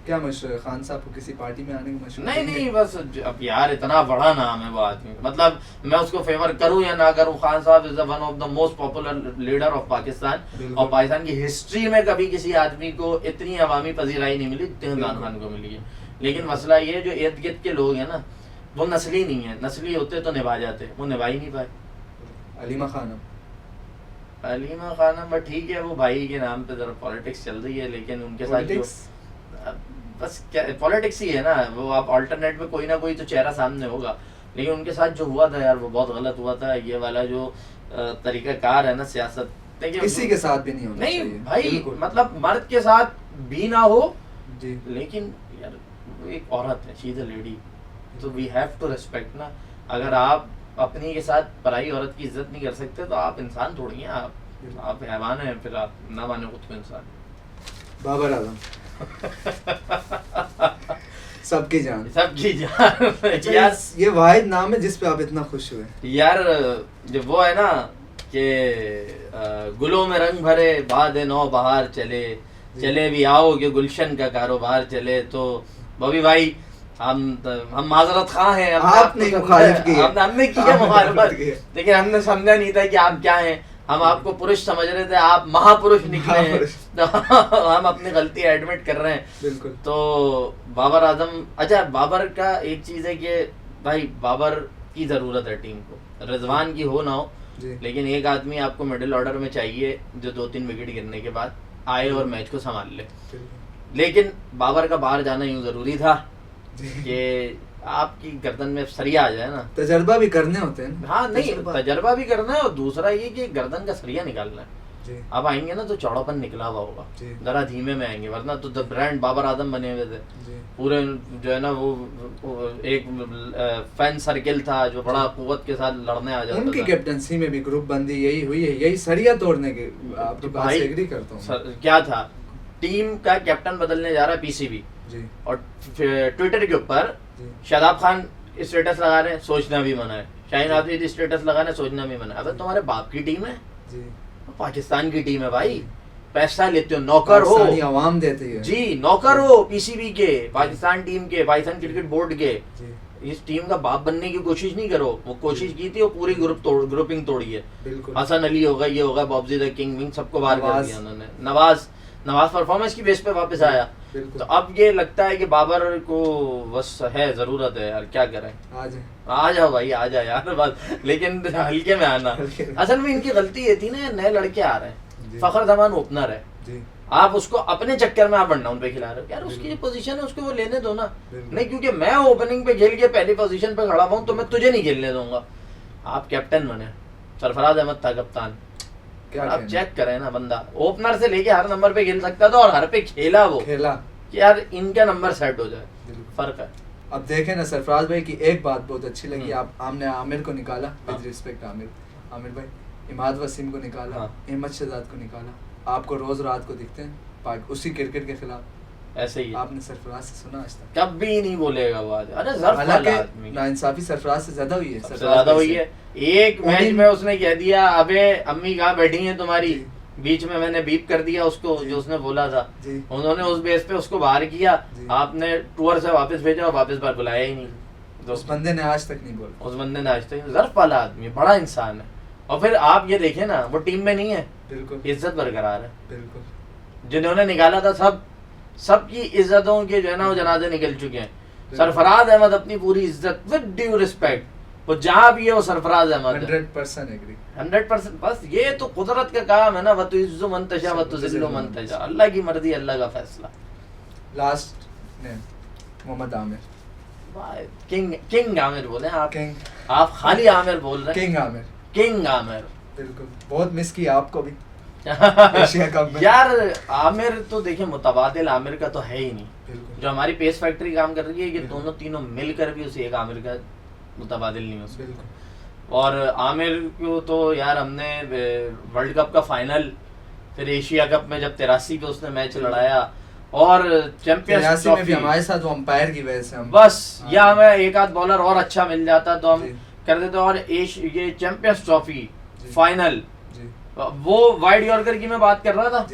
کیا مشورہ ہے خان صاحب کو کسی پارٹی میں آنے کا مشورہ؟ نہیں بس اب یار اتنا بڑا نام ہے وہ آدمی, مطلب میں اس کو فیور کروں یا نہ کروں, خان صاحب is one of the most popular leader of Pakistan. اور پاکستان کی ہسٹری میں کبھی کسی آدمی کو اتنی عوامی پذیرائی نہیں ملی جتنی عمران خان کو ملی ہے. لیکن مسئلہ یہ جو ارد گرد کے لوگ ہیں نا وہ نسلی نہیں ہیں. نسلی ہوتے تو نبھا جاتے, وہ نبھا ہی نہیں پائے. علیمہ خانم, علیمہ خانم بس ٹھیک ہے, وہ بھائی کے نام پہ ذرا پالیٹکس چل رہی ہے, لیکن ان کے ساتھ جو بس پالیٹکس ہی ہے نا, وہ آپ آلٹرنیٹ میں کوئی نہ کوئی تو چہرہ سامنے ہوگا. لیکن ان کے ساتھ جو ہوا تھا یار وہ بہت غلط ہوا تھا. یہ والا جو طریقہ کار ہے نا سیاست, کسی کے ساتھ بھی نہیں ہونا چاہیے. نہیں بھائی, مطلب مرد کے ساتھ بھی نہ ہو, جی لیکن یار وہ ایک عورت ہے, شی از اے لیڈی, تو وی ہیو ٹو ریسپیکٹ نا. اگر آپ اپنی کے ساتھ پرائی عورت کی عزت نہیں کر سکتے تو آپ انسان تھوڑی ہیں, آپ حیوان ہیں. پھر آپ نہ مانے خود کو انسان. بابر اعظم, سب کی جان, سب کی جان. یار یہ واحد نام ہے جس پہ آپ اتنا خوش ہوئے. یار جب وہ ہے نا کہ گلوں میں رنگ بھرے باد نو بہار چلے بھی آؤ کہ گلشن کا کاروبار چلے, تو بوبی بھائی ہم معذرت خواہ ہیں. آپ نے مخالف کی, ہم نے کیا مخالفت, لیکن ہم نے سمجھا نہیں تھا کہ آپ کیا ہیں. ہم آپ کو پرش سمجھ رہے تھے, آپ مہا پرش نکلے ہیں. ہم اپنی غلطی ایڈمٹ کر رہے ہیں. بالکل. تو بابر اعظم, اچھا بابر کا ایک چیز ہے کہ بھائی بابر کی ضرورت ہے ٹیم کو, رضوان کی ہو نہ ہو, لیکن ایک آدمی آپ کو مڈل آرڈر میں چاہیے جو 2-3 وکٹ گرنے کے بعد آئے اور میچ کو سنبھال لے. لیکن بابر کا باہر جانا یوں ضروری تھا کہ آپ کی گردن میں سریا آ جائے نا. تجربہ بھی کرنے ہوتے ہیں. ہاں نہیں, تجربہ بھی کرنا ہے, اور دوسرا یہ کہ گردن کا سریا نکالنا ہے. اب آئیں گے نا تو چوڑا پن نکلا ہوا ہوگا, ذرا دھیمے میں آئیں گے, ورنہ تو برانڈ بابر اعظم بنے ہوئے تھے پورے, جو ہے نا وہ ایک فین سرکل تھا جو بڑا قوت کے ساتھ لڑنے آ جاتا تھا. ان کی کیپٹنسی میں بھی گروپ بندی یہی ہوئی ہے, یہی سریا توڑنے کے. آپ کی بات سے ایگری کرتا ہوں. کیا تھا, ٹیم کا کیپٹن بدلنے جا رہا ہے پی سی بی, اور ٹویٹر کے اوپر شاداب خان اسٹیٹس لگا رہے ہیں, سوچنا بھی منع ہے. شاہین آفریدی اسٹیٹس لگا رہے ہیں, سوچنا بھی منع ہے. ابے تمہارے باپ کی ٹیم ہے, پاکستان کی ٹیم ہے بھائی, پیسہ لیتے ہو, نوکر ہو, عوام دیتی ہے جی, نوکر ہو پی سی بی کے, پاکستان ٹیم کے, پاکستان کرکٹ بورڈ کے. اس ٹیم کا باپ بننے کی کوشش نہیں کرو. وہ کوشش کی تھی, وہ پوری گروپنگ توڑی ہے. حسن علی ہوگا, یہ ہوگا, بابزی دا کنگ ونگ, سب کو باہر کر دیا انہوں نے. نواز پرفارمنس کی بیس پہ واپس آیا. تو اب یہ لگتا ہے کہ بابر کو بس ہے, ضرورت ہے یار, کیا کریں. آ جاؤ بھائی, آ جاؤ یار بس, لیکن ہلکے میں آنا. اصل میں ان کی غلطی یہ تھی نا, نئے لڑکے آ رہے ہیں, فخر زمان اوپنر ہے, آپ اس کو اپنے چکر میں آپ بننا ان پہ کھلا رہے ہو. یار اس کی جو پوزیشن ہے اس کو وہ لینے دو نا. نہیں کیونکہ میں اوپننگ پہ کھیل کے پہلی پوزیشن پہ کھڑا ہوں تو میں تجھے نہیں کھیلنے دوں گا. آپ کیپٹن بنے, سرفراز احمد تھا کپتان. آپ چیک کریں نا, بندہ اوپنر سے لے کے ہر نمبر پہ کھیل سکتا تھا, اور ہر پہ کھیلا وہ, کہ یار ان کا نمبر سیٹ ہو جائے. فرق ہے. اب دیکھیں نا سرفراز بھائی کی ایک بات بہت اچھی لگی, آپ نے عامر کو نکالا, ود ریسپیکٹ عامر بھائی, اماد وسیم کو نکالا, احمد شہزاد کو نکالا. آپ کو روز رات کو دکھتے ہیں اسی کرکٹ کے خلاف. ایسے ہی آپ نے سرفراز سے سنا آج تک؟ کبھی نہیں بولے گا وہ. ارے حالانکہ ناانصافی سرفراز سے زیادہ ہوئی ہے, سب سے زیادہ ہوئی ہے. ایک میچ میں اس نے کہہ دیا, ابے امی کہاں بیٹھی ہیں تمہاری, بیچ میں نے بیپ کر دیا اس کو, جو اس نے بولا تھا. انہوں نے اس بیس پہ اس کو باہر کیا, آپ نے ٹور سے واپس بھیجا اور واپس باہر بلایا ہی نہیں. اس بندے نے آج تک نہیں بولا, اس بندے نے آج تک. ظرف والا آدمی, بڑا انسان ہے. اور پھر آپ یہ دیکھیں نا, وہ ٹیم میں نہیں ہے, بالکل عزت برقرار ہے. بالکل, جنہوں نے نکالا تھا سب کی عزتوں کے جو ہے نا وہ جنازے نکل چکے ہیں. سرفراز احمد اپنی پوری عزت, ود ڈیو ریسپیکٹ, وہ جہاں بھی ہے وہ سرفراز احمد 100% ایگری, 100%. بس یہ تو قدرت کا کام ہے نا, وَتُعِزُّ مَن تَشَاءُ وَتُذِلُّ مَن تَشَاءُ. اللہ کی مرضی, اللہ کا فیصلہ. لاسٹ نے محمد عامر, کنگ عامر بولیں آپ, آپ خالی عامر بول رہے ہیں. کنگ عامر بالکل, بہت مس کیا آپ کو بھی. یار عامر تو دیکھیں متبادل عامر کا تو ہے ہی نہیں. جو ہماری پیس فیکٹری کام کر رہی ہے, یہ دونوں تینوں مل کر بھی اسے ایک عامر کا متبادل نہیں ہو سکتا. اور عامر کو تو یار ہم نے ورلڈ کپ کا فائنل, پھر ایشیا کپ میں جب 83 پہ اس نے میچ لڑایا, اور چیمپئنز ٹرافی میں بھی ہمارے ساتھ وہ امپائر کی وجہ سے بس, یا ہمیں ایک آدھ بالر اور اچھا مل جاتا تو ہم کر دیتے. اور یہ چیمپئنز ٹرافی فائنل, وہ وائڈ یارکر کی میں بات کر رہا تھا.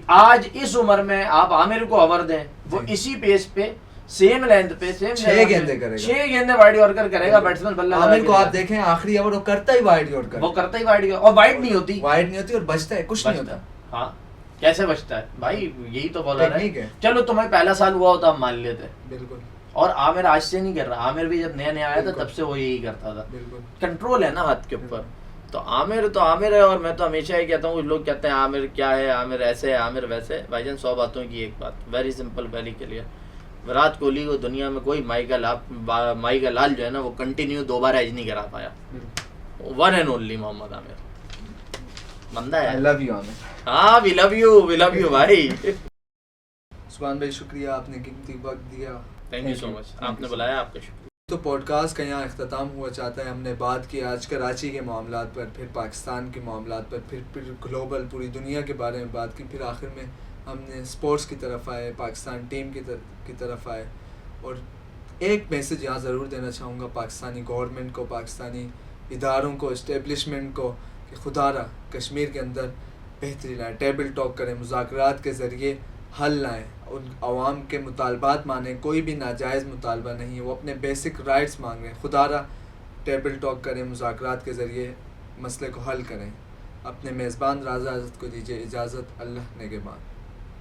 آج اس عمر میں آپ عامر کو اوور دیں, وہ اسی پیس پہ سیم لینتھ پہ 6 گیندیں وائڈ یارکر کرے گا بیٹسمین بلہ. عامر کو آپ دیکھیں آخری اوور وہ کرتا ہی وائڈ یارکر, وہ کرتا ہی وائڈ, اور وائڈ نہیں ہوتی اور بچتا ہے, کچھ نہیں ہوتا. ہاں کیسے بچتا ہے بھائی, یہی تو بالر ہے. چلو تمہیں پہلا سال ہوا ہوتا ہم مان لیتے, بالکل. اور عامر آج سے نہیں کر رہا, عامر بھی جب نیا نیا آیا تھا تب سے وہ یہی کرتا تھا. کنٹرول ہے نا ہاتھ کے اوپر. تو عامر ہے. اور میں تو ہمیشہ ہی کہتا ہوں, لوگ کہتے ہیں عامر کیا ہے, عامر ایسے ہے, عامر ویسے. بھائی جان 100 باتوں کی ایک بات, very simple, very clear. Virat Kohli کو دنیا میں کوئی مائی کا لال جو ہے نا وہ کنٹینیو 2 بار ایج نہیں کرا پایا. ون اینڈ اونلی محمد عامر بندہ ہے. I love you عامر. ہاں we love you بھائی. عثمان بھائی شکریہ, آپ نے قیمتی وقت دیا. تھینک یو سو مچ, آپ نے بلایا, آپ کا شکریہ. تو پوڈ کاسٹ کا یہاں اختتام ہوا چاہتا ہے. ہم نے بات کی آج کراچی کے معاملات پر, پھر پاکستان کے معاملات پر, پھر گلوبل پوری دنیا کے بارے میں بات کی, پھر آخر میں ہم نے اسپورٹس کی طرف آئے, پاکستان ٹیم کی طرف آئے. اور ایک میسیج یہاں ضرور دینا چاہوں گا پاکستانی گورنمنٹ کو, پاکستانی اداروں کو, اسٹیبلشمنٹ کو, کہ خدا را کشمیر کے اندر بہتری لائیں, ٹیبل ٹاک کریں, مذاکرات کے ذریعے حل لائیں, ان عوام کے مطالبات مانیں. کوئی بھی ناجائز مطالبہ نہیں, وہ اپنے بیسک رائٹس مانگ رہے ہیں. خدا را ٹیبل ٹاک کریں, مذاکرات کے ذریعے مسئلے کو حل کریں. اپنے میزبان راز آزاد کو دیجیے اجازت. اللہ نگہبان.